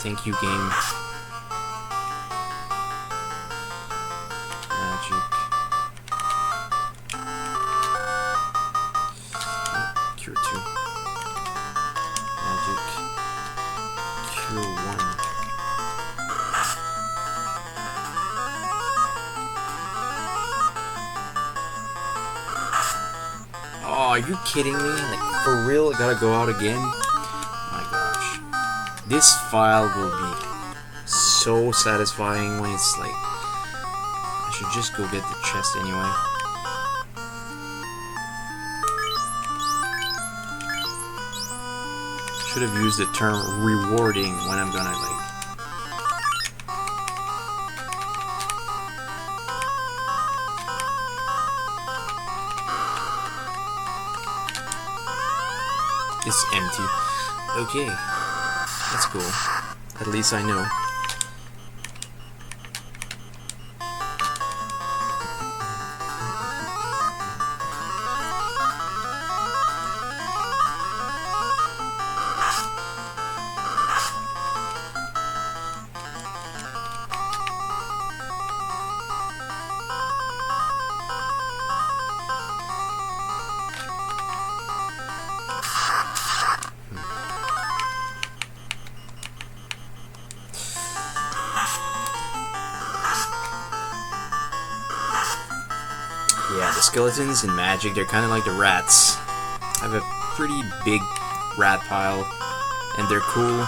Thank you, game. Magic. Cure 2. Magic. Cure 1. Oh, are you kidding me? Like, for real, I gotta go out again? My gosh. This file will be so satisfying when it's like... I should just go get the chest anyway. Should have used the term rewarding when I'm gonna, like... It's empty. Okay. That's cool. At least I know. Yeah, the skeletons in Magic, they're kind of like the rats. I have a pretty big rat pile, and they're cool.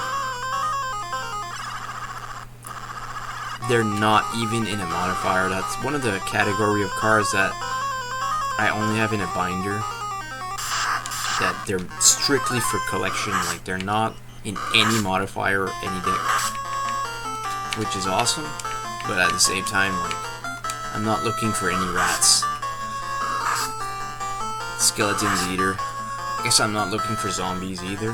They're not even in a modifier. That's one of the category of cards that I only have in a binder. That they're strictly for collection, like they're not in any modifier or any deck. Which is awesome, but at the same time, like, I'm not looking for any rats. Skeletons either. I guess I'm not looking for zombies either.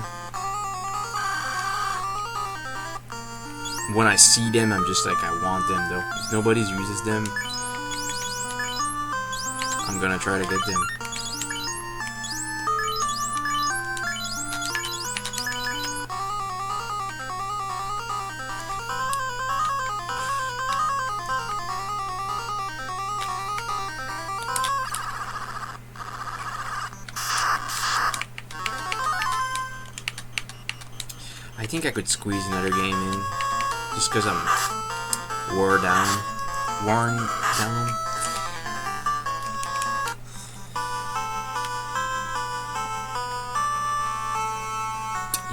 When I see them, I'm just like, I want them though. If nobody uses them, I'm gonna try to get them. I think I could squeeze another game in, just because I'm worn down.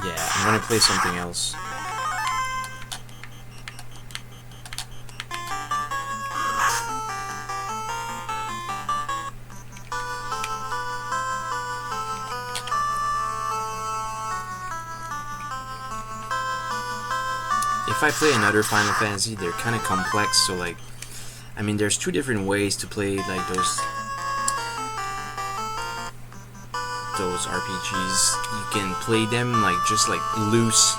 Yeah, I'm gonna play something else. If I play another Final Fantasy, they're kind of complex, so like, I mean, there's two different ways to play like those RPGs. You can play them like just like loose,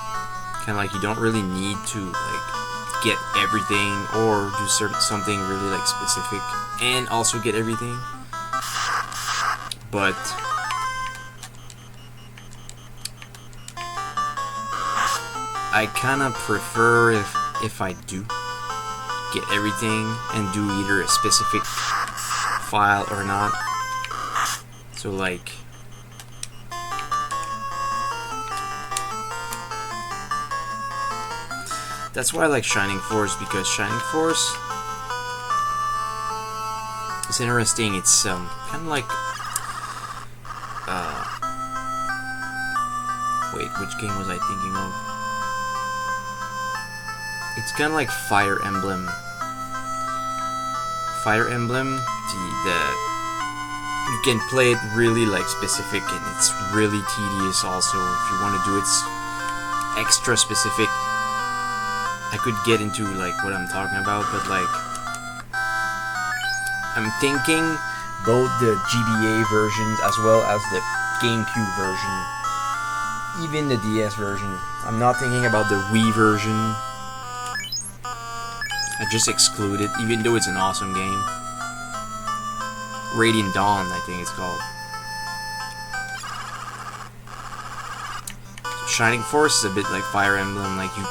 kind of like you don't really need to like get everything or do something really like specific and also get everything. But I kind of prefer if I do get everything and do either a specific file or not. So like, that's why I like Shining Force, because Shining Force is interesting. It's kind of like wait, which game was I thinking of? It's kind of like Fire Emblem. Fire Emblem, you can play it really like specific, and it's really tedious also. If you want to do it extra specific, I could get into like what I'm talking about, but like, I'm thinking both the GBA versions as well as the GameCube version, even the DS version. I'm not thinking about the Wii version. I just exclude it, even though it's an awesome game. Radiant Dawn, I think it's called. Shining Force is a bit like Fire Emblem. Like you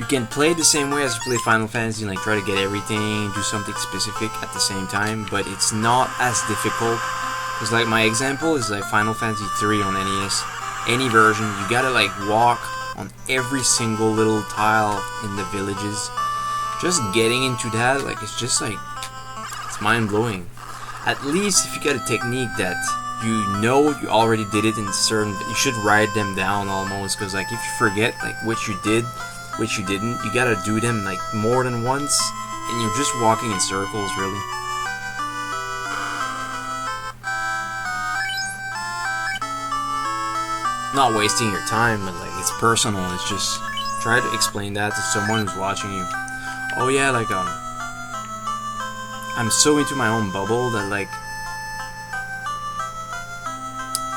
can play it the same way as you play Final Fantasy, like try to get everything, do something specific at the same time, but it's not as difficult. Because like my example is like Final Fantasy 3 on NES. Any version, you gotta like walk on every single little tile in the villages. Just getting into that, like, it's just like, it's mind-blowing. At least if you get a technique that you know you already did it in certain, you should write them down almost, because like if you forget like what you did, which you didn't, you gotta do them like more than once, and you're just walking in circles really. Not wasting your time, but like it's personal. It's just try to explain that to someone who's watching you. Oh yeah, like I'm so into my own bubble that like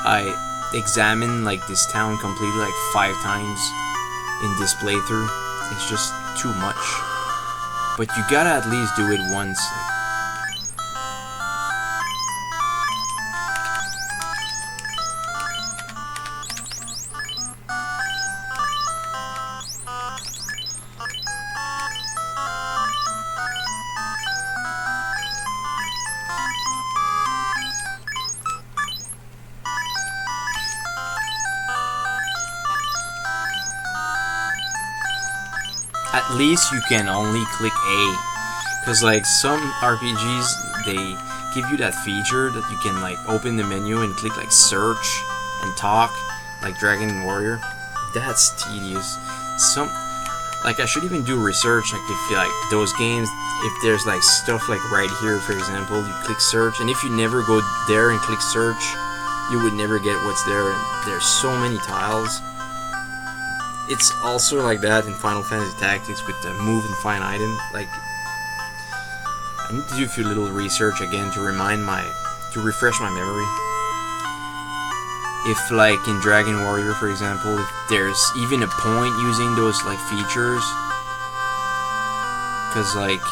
I examine like this town completely like 5 times in this playthrough. It's just too much. But you gotta at least do it once. At least you can only click A, because like some RPGs, they give you that feature that you can like open the menu and click like search and talk, like Dragon Warrior. That's tedious. Like I should even do research, like if you like those games, if there's like stuff like right here, for example, you click search, and if you never go there and click search, you would never get what's there, and there's so many tiles. It's also like that in Final Fantasy Tactics with the move and find item. Like, I need to do a few little research again to refresh my memory. If like in Dragon Warrior, for example, if there's even a point using those like features, because like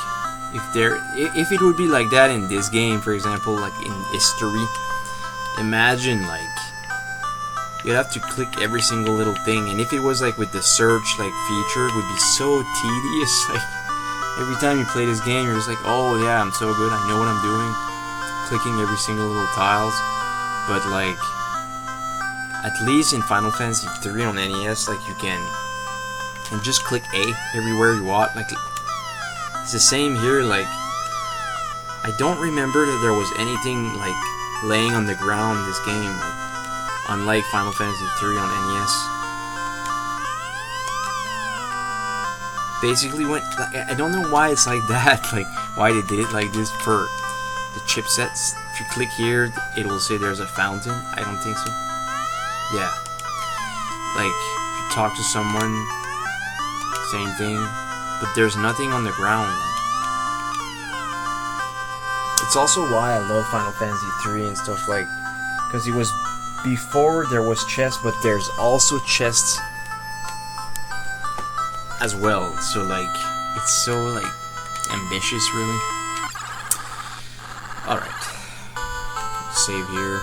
if it would be like that in this game, for example, like in history, imagine like you'd have to click every single little thing, and if it was like with the search like feature, it would be so tedious. Like every time you play this game, you're just like, oh yeah, I'm so good, I know what I'm doing, clicking every single little tiles. But like at least in Final Fantasy 3 on NES, like you can just click A everywhere you want. Like it's the same here. Like I don't remember that there was anything like laying on the ground in this game, like, unlike Final Fantasy 3 on NES. Basically, when like, I don't know why it's like that. Like why they did it like this for the chipsets. If you click here, it will say there's a fountain. I don't think so. Yeah. Like if you talk to someone, same thing. But there's nothing on the ground. It's also why I love Final Fantasy 3 and stuff, like, because it was before there was chests, but there's also chests as well. So like, it's so like ambitious, really. All right, save here.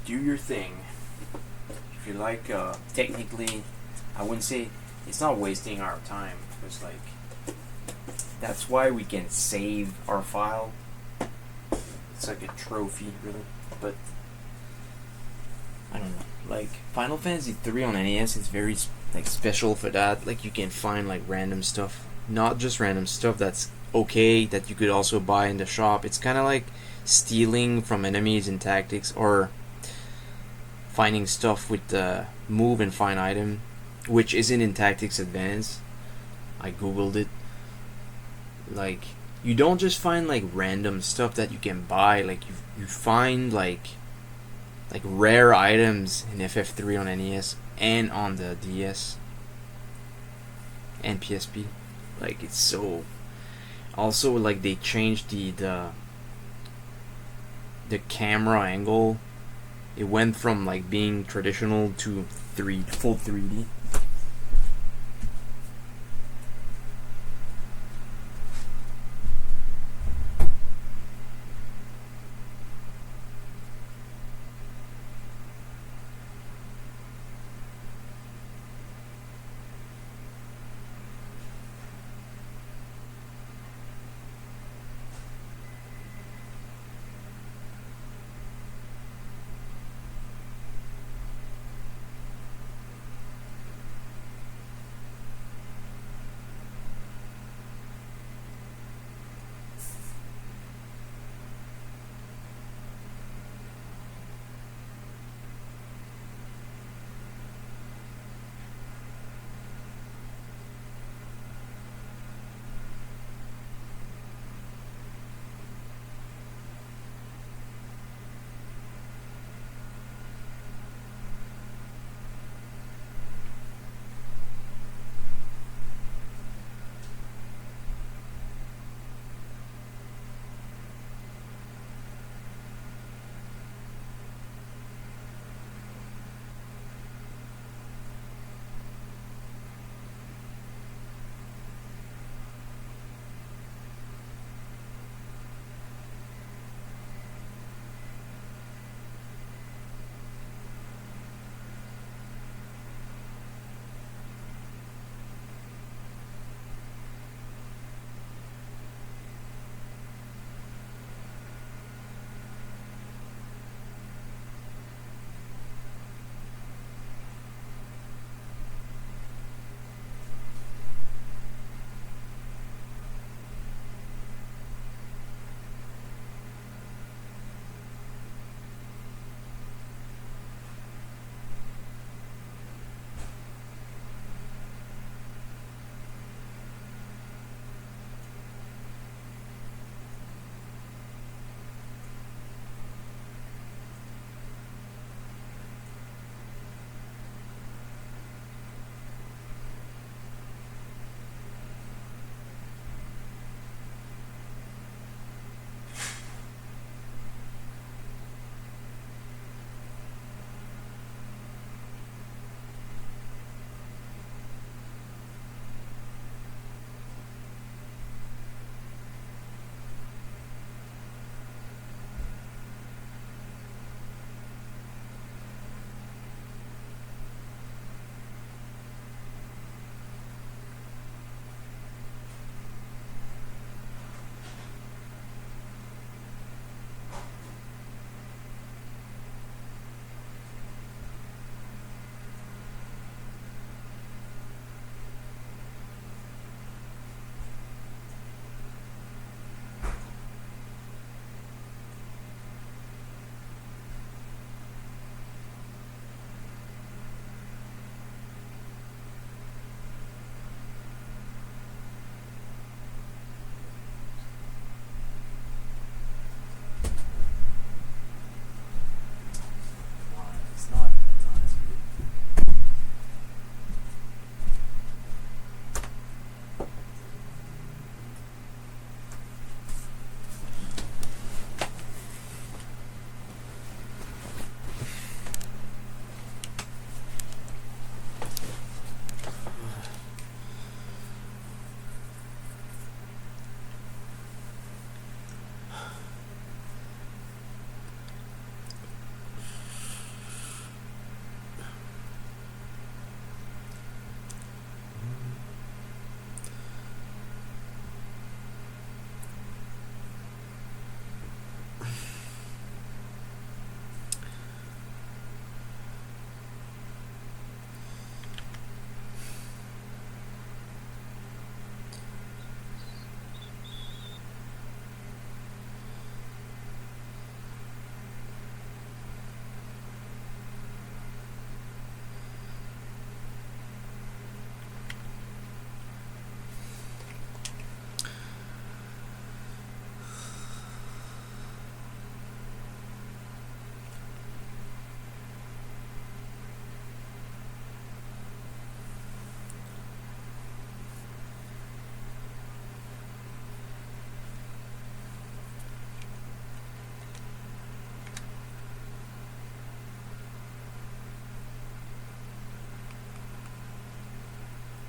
Do your thing. If you like, technically, I wouldn't say it's not wasting our time. It's like that's why we can save our file. It's like a trophy, really. But I don't know. Like Final Fantasy 3 on NES is very like special for that. Like you can find like random stuff, not just random stuff that's okay that you could also buy in the shop. It's kind of like stealing from enemies in Tactics, or finding stuff with the move and find item, which isn't in Tactics Advanced. I googled it. Like you don't just find like random stuff that you can buy. Like you find like rare items in FF3 on NES and on the DS and PSP. Like it's so. Also, like they changed the camera angle. It went from like being traditional to full 3D.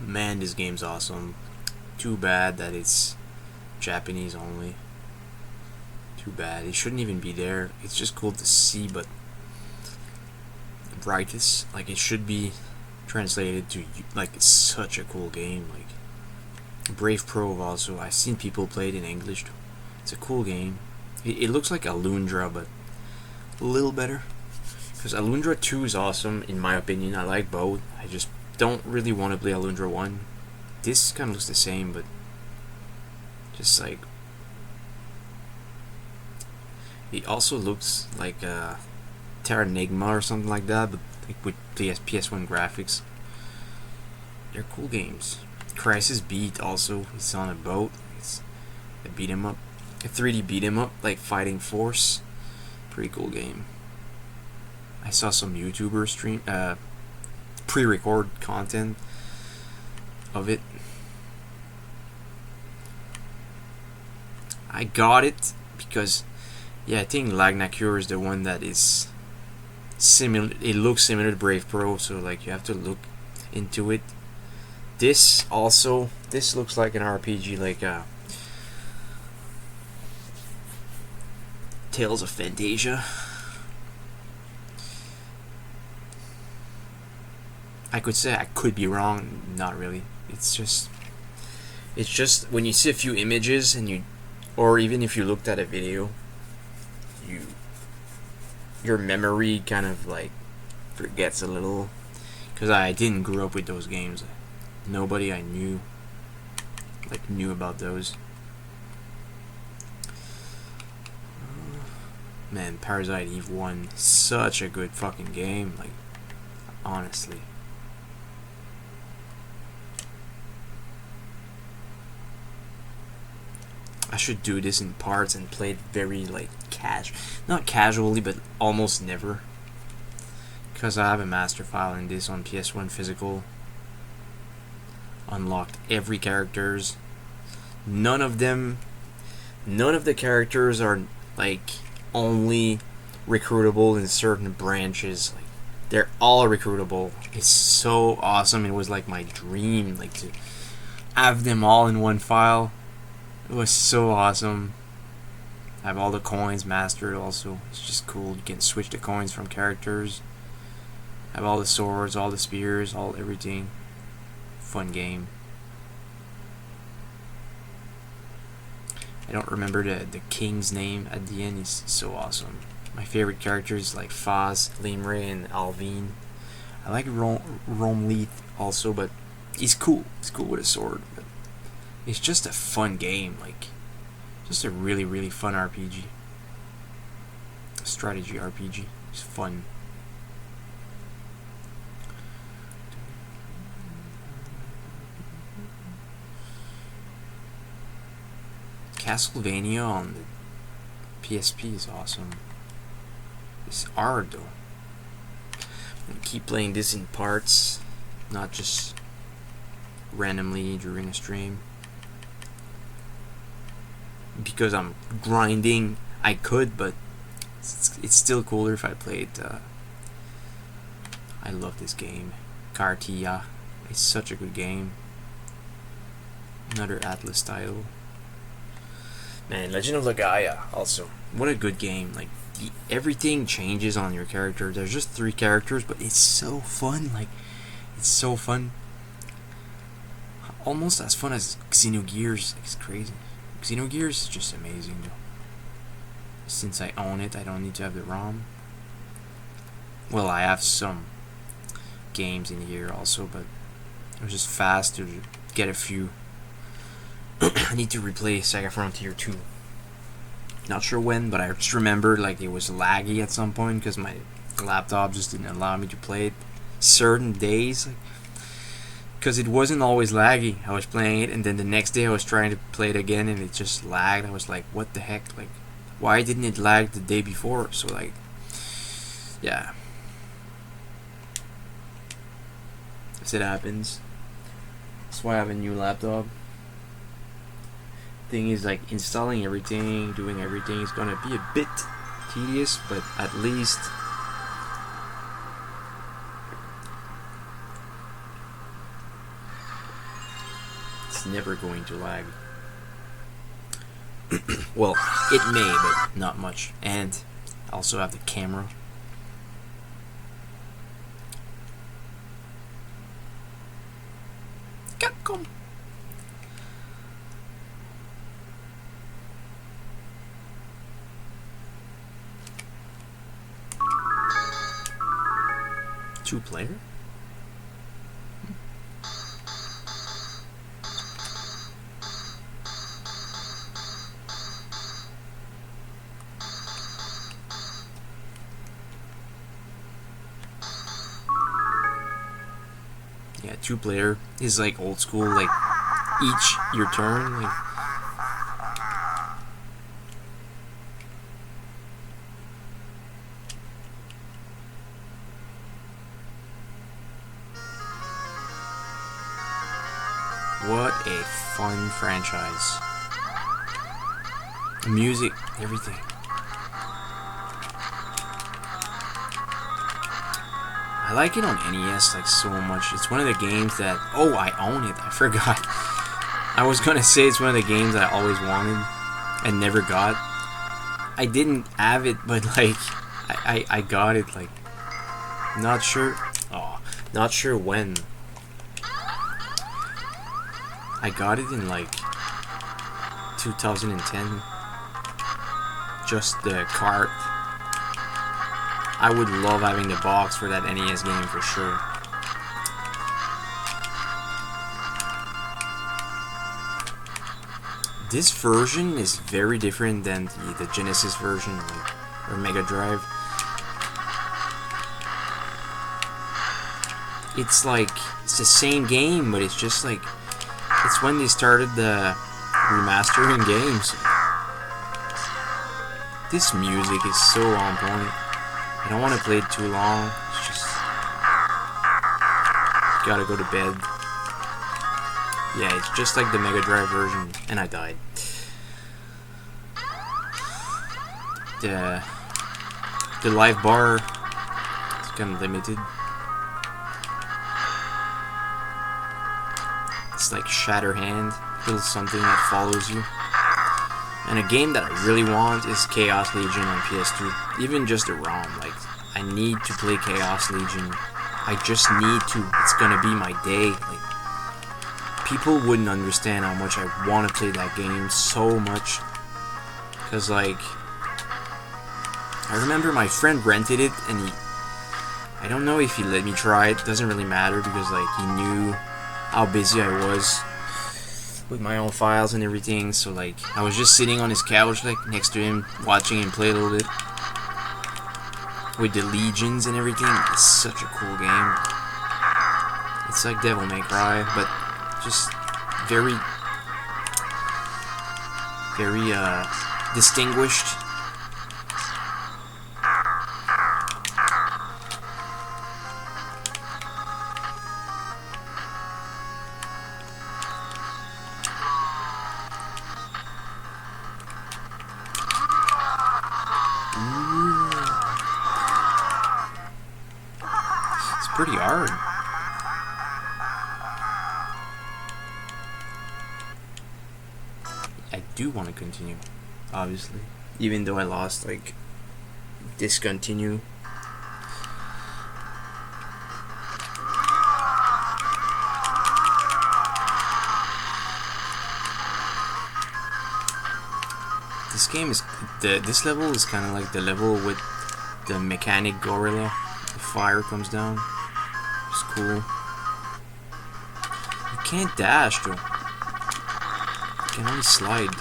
Man, this game's awesome. Too bad that it's Japanese only. Too bad. It shouldn't even be there. It's just cool to see, but brightest, like, it should be translated to, like, it's such a cool game. Like, Brave Pro also, I've seen people play it in English. It's a cool game. It looks like Alundra, but a little better. Because Alundra 2 is awesome, in my opinion. I like both. I just don't really want to play Alundra 1. This kind of looks the same, but just like... It also looks like Terranigma or something like that, but like with PS1 graphics. They're cool games. Crisis Beat also, it's on a boat. It's a beat 'em up. A 3D beat 'em up, like Fighting Force. Pretty cool game. I saw some YouTubers stream pre-record content of it. I got it because, yeah, I think Lagnacure is the one that is similar. It looks similar to Brave Pro, so like you have to look into it. This also, this looks like an RPG, like Tales of Fantasia. I could say I could be wrong, not really. It's just when you see a few images and you, or even if you looked at a video, your memory kind of like forgets a little, because I didn't grow up with those games. Nobody I knew knew about those. Man, Parasite Eve 1, such a good fucking game, like, honestly. I should do this in parts and play it very, like, not casually, but almost never. Because I have a master file in this on PS1 physical. Unlocked every characters. None of the characters are, like, only recruitable in certain branches. Like, they're all recruitable. It's so awesome. It was like my dream, like, to have them all in one file. It was so awesome. I have all the coins mastered also. It's just cool. You can switch the coins from characters. I have all the swords, all the spears, all everything. Fun game. I don't remember the king's name at the end. He's so awesome. My favorite characters like Faz, Limre, and Alvin. I like Romleith also, but he's cool. He's cool with a sword. But it's just a fun game, like, just a really, really fun RPG. Strategy RPG. It's fun. Castlevania on the PSP is awesome. It's hard though. I'm gonna keep playing this in parts, not just randomly during a stream. Because I'm grinding, I could, but it's still cooler if I play it. I love this game. Cartia. It's such a good game. Another Atlas title. Man, Legend of Legaia also. What a good game. Like, everything changes on your character. There's just 3 characters, but it's so fun. Like, it's so fun. Almost as fun as Xenogears. It's crazy. Xenogears is just amazing though. Since I own it, I don't need to have the ROM. Well, I have some games in here also, but it was just fast to get a few. I need to replay Sega Frontier 2. Not sure when, but I just remember like it was laggy at some point because my laptop just didn't allow me to play it certain days. Like, because it wasn't always laggy. I was playing it, and then the next day I was trying to play it again, and it just lagged. I was like, what the heck? Like, why didn't it lag the day before? So, like, yeah. As it happens. That's why I have a new laptop. Thing is, like, installing everything, doing everything is gonna be a bit tedious, but at least It's never going to lag. Well, it may, but not much. And I also have the camera. Capcom. Two-player? Yeah, two-player is like old school, like each your turn. Like, what a fun franchise. Music, everything. I like it on NES like so much. It's one of the games that... Oh, I own it. I forgot. I was gonna say it's one of the games I always wanted and never got. I didn't have it, but like I got it. Like, not sure. Oh, not sure when. I got it in like 2010. Just the cart. I would love having the box for that NES game for sure. This version is very different than the Genesis version, like, or Mega Drive. It's like, it's the same game, but it's just like, it's when they started the remastering games. This music is so on point. I don't want to play it too long. It's just... gotta go to bed. Yeah, it's just like the Mega Drive version. And I died. The live bar is kind of limited. It's like Shatterhand. Little something that follows you. And a game that I really want is Chaos Legion on PS2. Even just a ROM. Like, I need to play Chaos Legion. I just need to. It's gonna be my day. Like, people wouldn't understand how much I want to play that game so much. Because, like, I remember my friend rented it, and I don't know if he let me try it. Doesn't really matter, because, like, he knew how busy I was with my own files and everything, so like I was just sitting on his couch like next to him, watching him play a little bit with the legions and everything. It's such a cool game. It's like Devil May Cry, but just very distinguished. Pretty hard. I do want to continue, obviously, even though I lost, like, discontinue. This game is this level is kind of like the level with the mechanic gorilla. The fire comes down. It's cool. You can't dash though. You can only slide.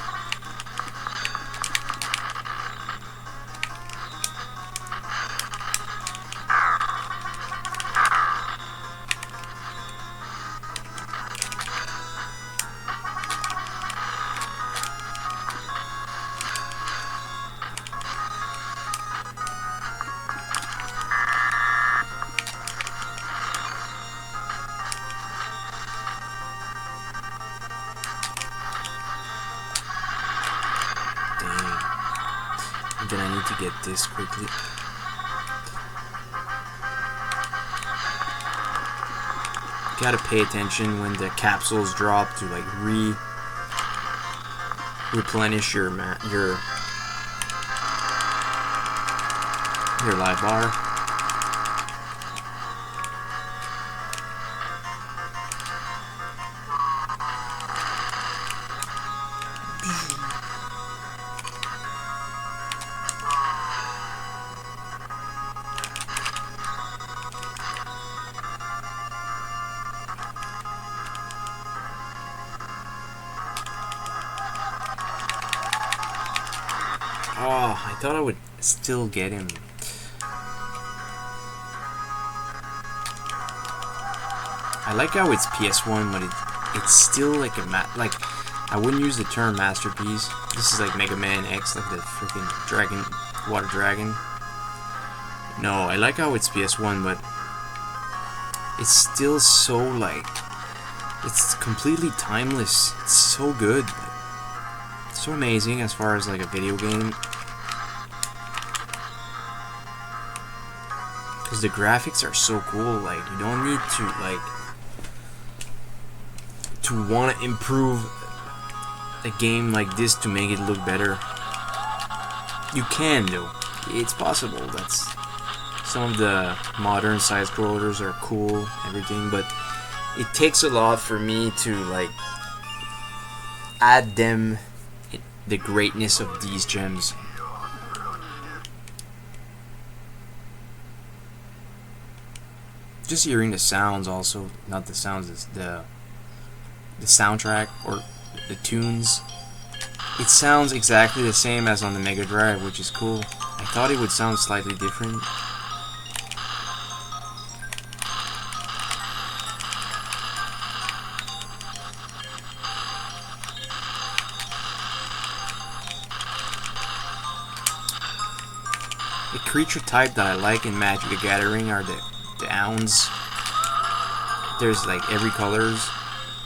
Then I need to get this quickly. Gotta pay attention when the capsules drop to like replenish your life bar. Oh, I thought I would still get him. I like how it's PS1, but it's still like like I wouldn't use the term masterpiece. This is like Mega Man X, like the freaking dragon, water dragon. No, I like how it's PS1, but it's still so like it's completely timeless. It's so good. It's so amazing as far as like a video game. Because the graphics are so cool, like you don't need to like to want to improve a game like this to make it look better. You can though, it's possible. That's some of the modern side scrollers are cool, everything, but it takes a lot for me to like add them the greatness of these gems. Just hearing the sounds also, not the sounds, it's the soundtrack or the tunes. It sounds exactly the same as on the Mega Drive, which is cool. I thought it would sound slightly different. The creature type that I like in Magic the Gathering are the owls. There's like every colors.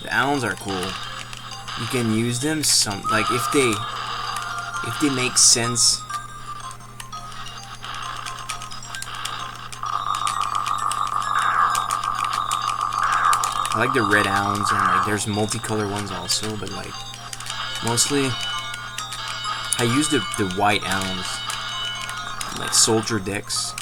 The owls are cool. You can use them some like if they make sense. I like the red owls, and like there's multicolor ones also, but like mostly I use the white owls, like soldier decks.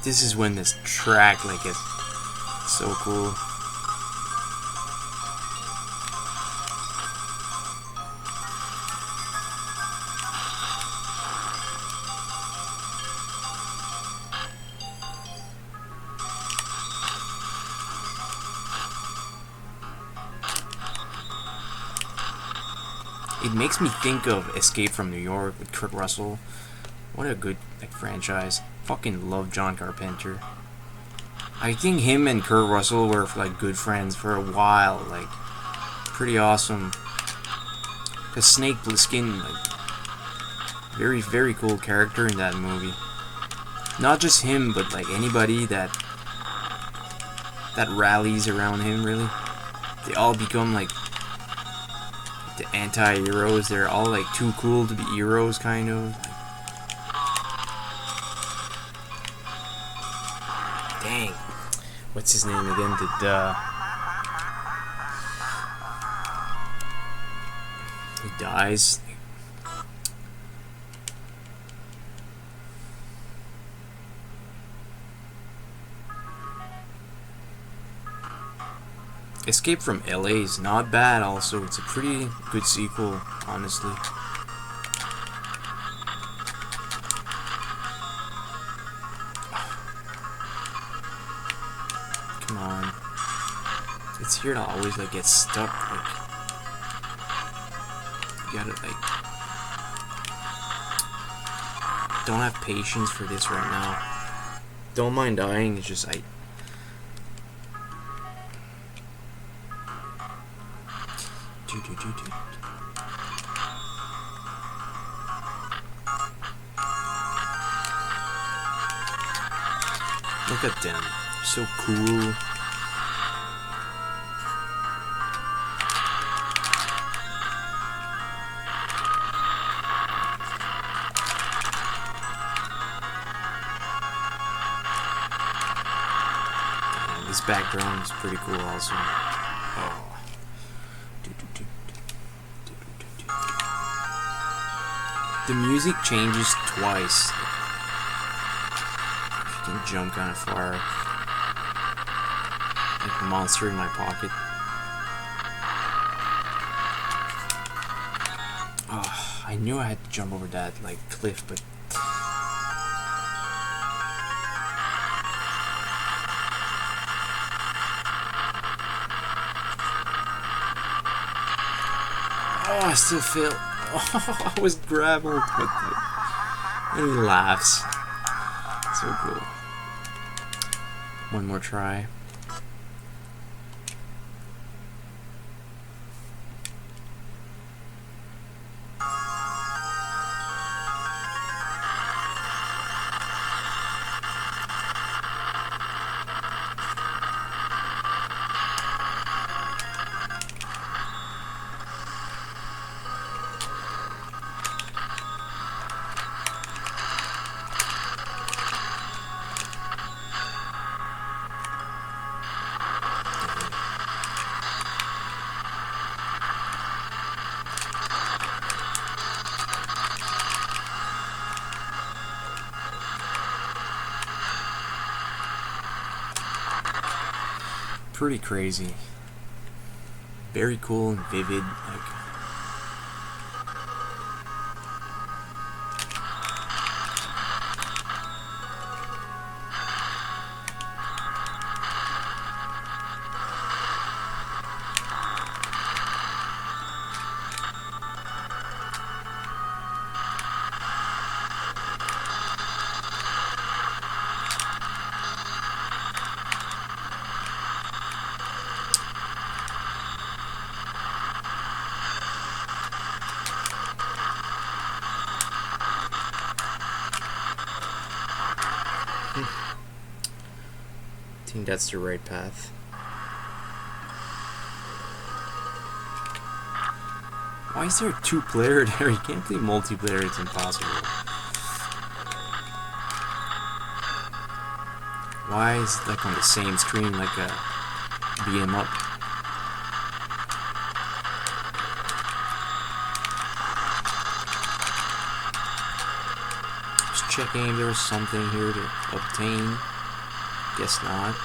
This is when this track like it's so cool. It makes me think of Escape from New York with Kurt Russell. What a good like franchise. Fucking love John Carpenter. I think him and Kurt Russell were like good friends for a while, like pretty awesome. Cause Snake Plissken, like very very cool character in that movie. Not just him, but like anybody that rallies around him. Really, they all become like the anti-heroes. They're all like too cool to be heroes, kind of. Dang. What's his name again? He dies. Escape from LA is not bad also. It's a pretty good sequel, honestly. Come on. It's here to always like get stuck. Like, you gotta like don't have patience for this right now. Don't mind dying, it's just Look at them. So cool. This background is pretty cool also. Oh. The music changes twice. You can jump kind of far. Like a monster in my pocket. Oh, I knew I had to jump over that like cliff, but oh, I still feel. Oh, I was grappled, but and he laughs. So cool. One more try. Pretty crazy. Very cool and vivid. Like, I think that's the right path. Why is there a two-player there? You can't play multiplayer, it's impossible. Why is it like on the same screen like a beat 'em up? Just checking if there was something here to obtain. Guess not.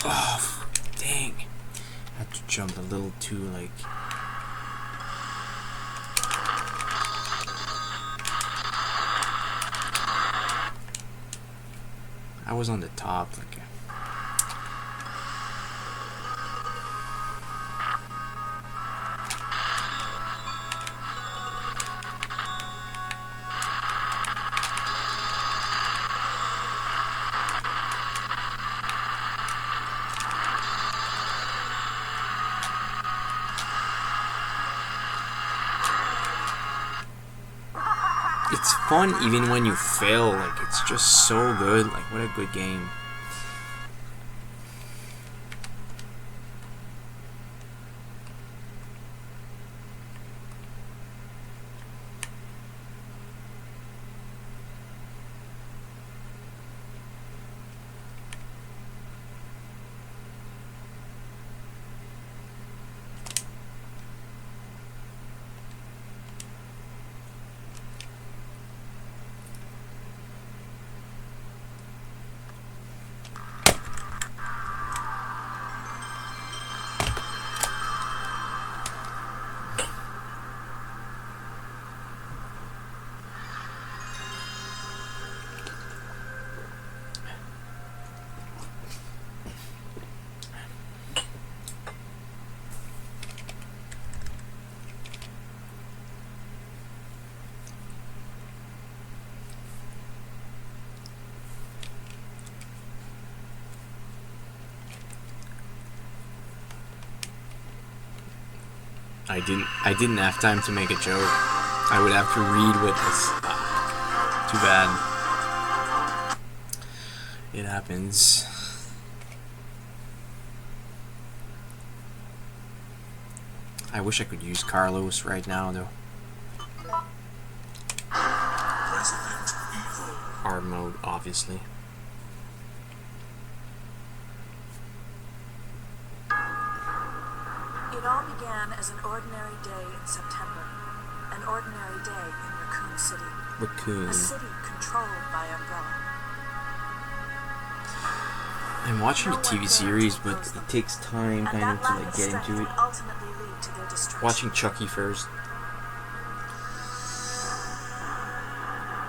Oh, dang. I had to jump a little too, like... I was on the top, like... It's fun even when you fail, like it's just so good, like what a good game. I didn't have time to make a joke. I would have to read what this. Too bad. It happens. I wish I could use Carlos right now, though. Hard mode, obviously. It all began as an ordinary day in September. An ordinary day in Raccoon City. Raccoon. A city controlled by Umbrella. I'm watching a TV series, but it takes time kind of to like get into it. Watching Chucky first.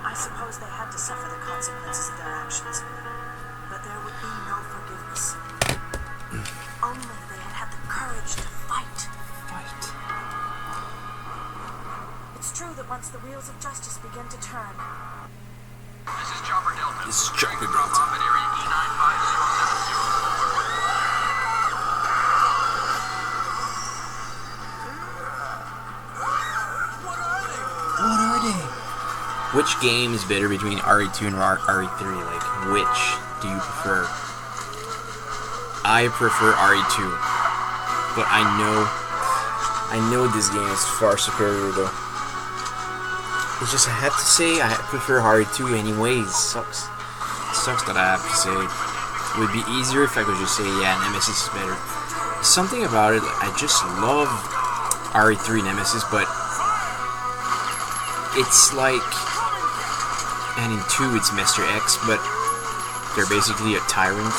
I suppose they had to suffer the consequences of their actions, but there would be no forgiveness. Only they had the courage to fight. It's true that once the wheels of justice begin to turn. This is Chopper Delta. This is Chopper Drop Delta. off at area E95070. What are they? Which game is better between RE2 and RE3? Like, which do you prefer? I prefer RE2, but I know this game is far superior though. It's just I have to say I prefer RE2 anyways. Sucks that I have to say it. It would be easier if I could just say yeah, Nemesis is better. Something about it, I just love RE3 Nemesis, but it's like, and in 2 it's Mr. X, but they're basically a tyrant.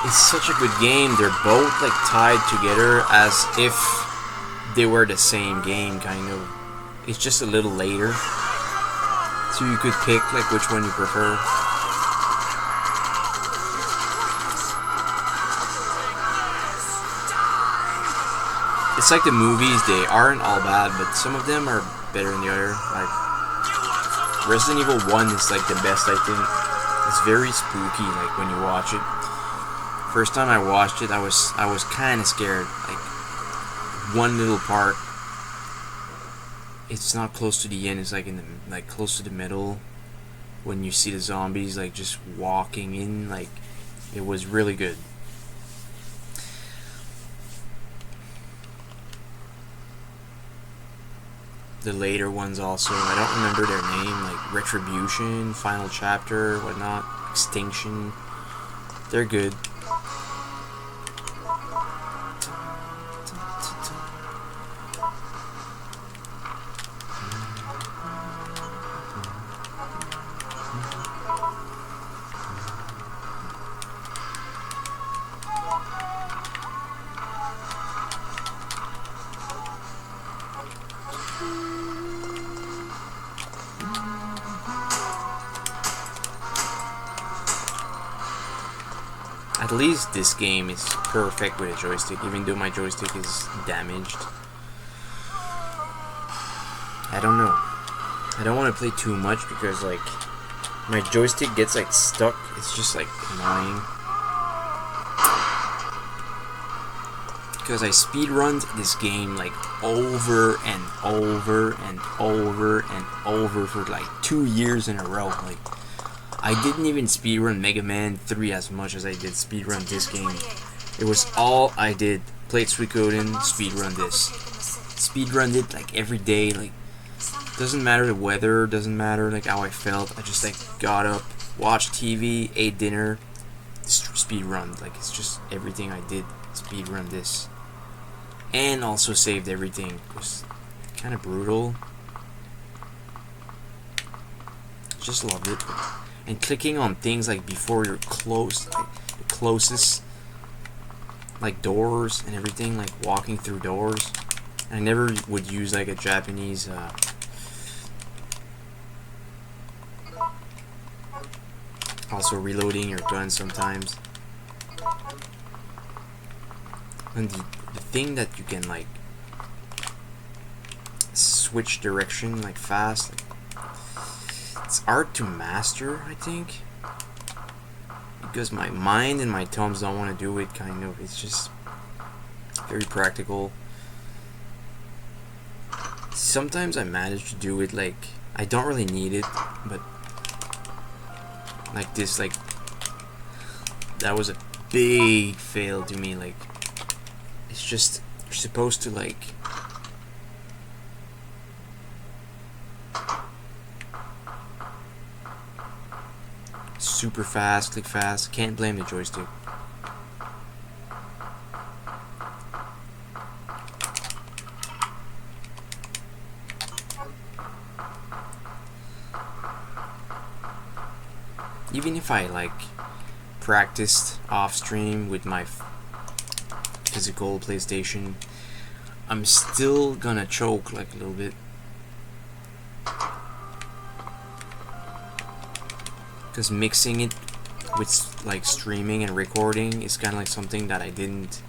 It's such a good game. They're both like tied together as if they were the same game, kind of. It's just a little later, so you could pick like which one you prefer. It's like the movies, they aren't all bad, but some of them are better than the other. Like Resident Evil 1 is like the best, I think. It's very spooky, like when you watch it. First time I watched it, I was kind of scared. Like one little part, it's not close to the end. It's like close to the middle. When you see the zombies like just walking in, like it was really good. The later ones also, I don't remember their name, like Retribution, Final Chapter, whatnot, Extinction. They're good. At least this game is perfect with a joystick, even though my joystick is damaged. I don't know. I don't want to play too much because like my joystick gets like stuck. It's just like annoying. Because I speedrunned this game like over and over and over and over for like 2 years in a row. Like I didn't even speedrun Mega Man 3 as much as I did speedrun this game. It was all I did. Played Suikoden, speedrun this. Speedrunned it like every day. Like doesn't matter the weather, doesn't matter like how I felt. I just like got up, watched TV, ate dinner, speedrun. Like it's just everything I did. Speedrun this. And also saved everything. It was kind of brutal. Just loved it. And clicking on things like before you're close, like the closest, like doors and everything, like walking through doors. I never would use like a Japanese also reloading your gun sometimes. And the thing that you can like switch direction like fast, like, it's hard to master, I think, because my mind and my thumbs don't want to do it, kind of. It's just very practical. Sometimes I manage to do it like I don't really need it, but like this, like that was a big fail to me. Like it's just you're supposed to like super fast, click fast. Can't blame the joystick. Even if I like practiced off stream with my physical PlayStation, I'm still gonna choke like a little bit. Because mixing it with like streaming and recording is kind of like something that I didn't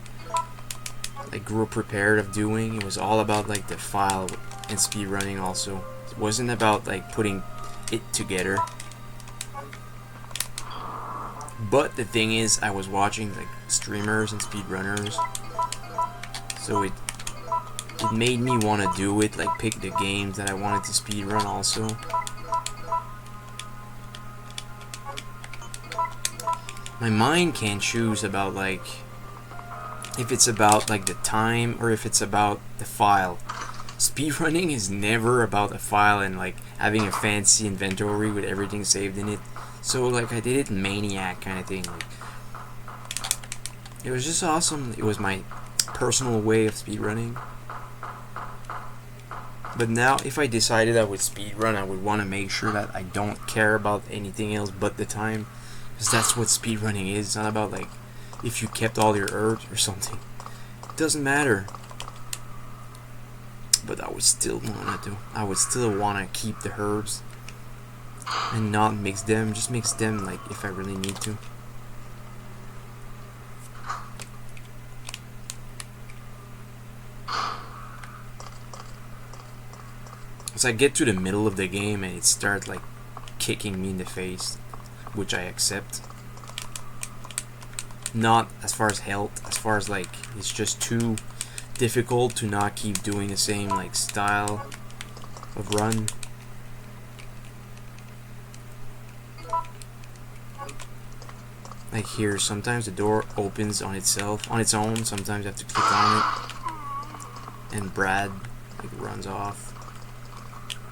like grew up prepared of doing. It was all about like the file and speed running also. It wasn't about like putting it together. But the thing is, I was watching like streamers and speedrunners, so it made me want to do it, like pick the games that I wanted to speedrun also. My mind can't choose about like if it's about like the time or if it's about the file. Speedrunning is never about the file and like having a fancy inventory with everything saved in it. So like I did it maniac kind of thing. Like, it was just awesome. It was my personal way of speedrunning. But now if I decided I would speedrun, I would want to make sure that I don't care about anything else but the time. Because that's what speedrunning is. It's not about like if you kept all your herbs or something. It doesn't matter. But I would still want to. I would still want to keep the herbs and not mix them. Just mix them like if I really need to. As I get to the middle of the game and it starts like kicking me in the face, which I accept. Not as far as health, as far as like it's just too difficult to not keep doing the same like style of run. Like here, sometimes the door opens on itself, on its own. Sometimes I have to click on it, and Brad like runs off.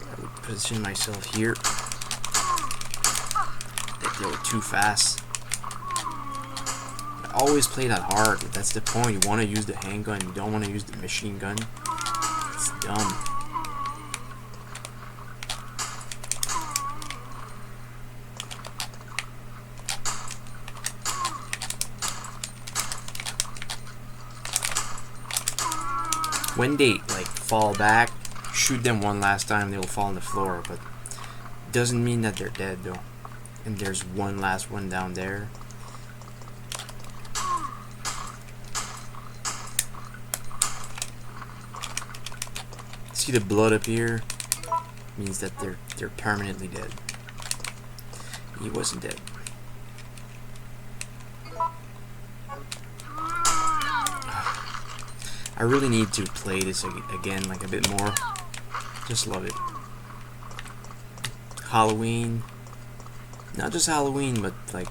I would position myself here. They were too fast. I always play that hard. That's the point. You want to use the handgun. You don't want to use the machine gun. It's dumb. When they like fall back, shoot them one last time, they'll fall on the floor, but it doesn't mean that they're dead though. And there's one last one down there. See the blood up here? Means that they're permanently dead. He wasn't dead. I really need to play this again, like a bit more. Just love it. Halloween. Not just Halloween, but like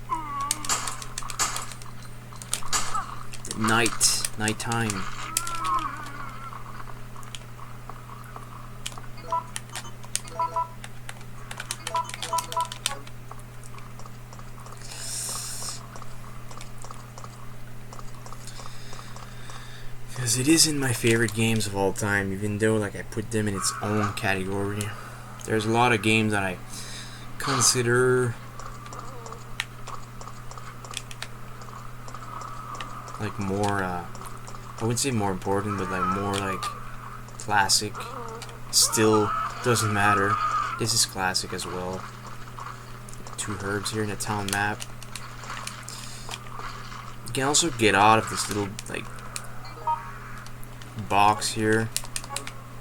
nighttime. Because it isn't my favorite games of all time, even though like I put them in its own category. There's a lot of games that I consider like more, I wouldn't say more important, but like more like classic. Still doesn't matter. This is classic as well. 2 herbs here in a town map. You can also get out of this little like box here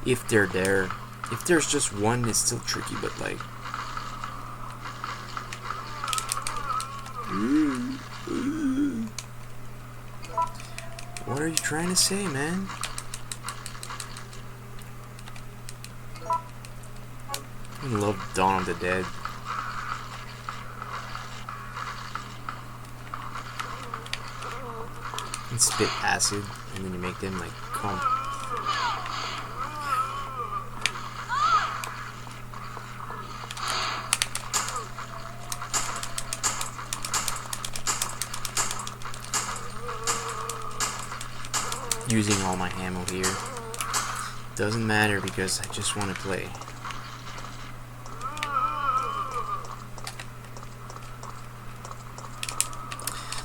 if they're there. If there's just one, it's still tricky, but like What are you trying to say, man? I love Dawn of the Dead. And spit acid, and then you make them like come. Using all my ammo here. Doesn't matter because I just want to play.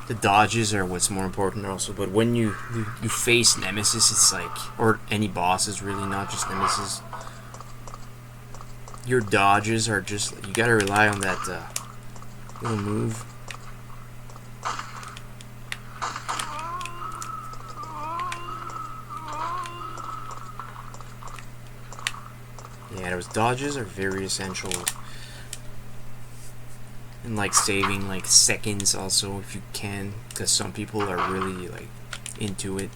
The dodges are what's more important also, but when you face Nemesis, it's like, or any bosses really, not just Nemesis, your dodges are just, you gotta rely on that little move. Yeah, those dodges are very essential. And like saving like seconds also if you can, because some people are really like into it.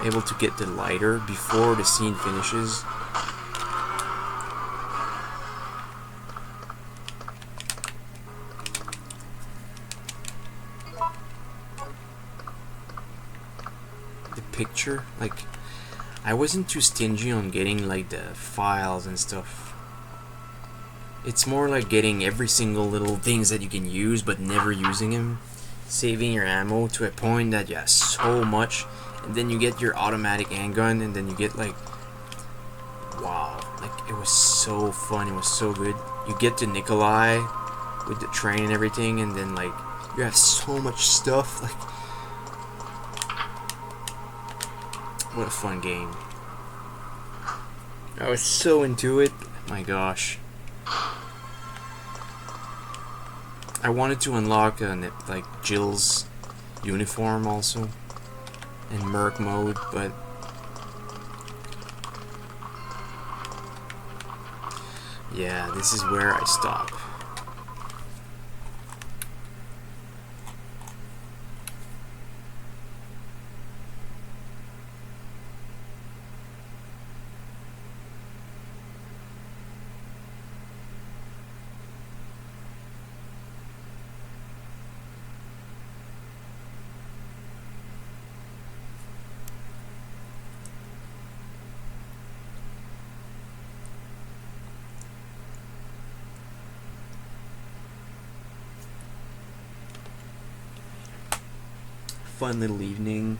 Able to get the lighter before the scene finishes. Picture, like, I wasn't too stingy on getting like the files and stuff. It's more like getting every single little things that you can use but never using them, saving your ammo to a point that you have so much, and then you get your automatic handgun, and then you get like, wow, like it was so fun, it was so good. You get to Nikolai with the train and everything, and then like you have so much stuff, like, what a fun game. I was so into it. My gosh. I wanted to unlock like Jill's uniform also in Merc mode, but yeah, this is where I stop. Fun little evening.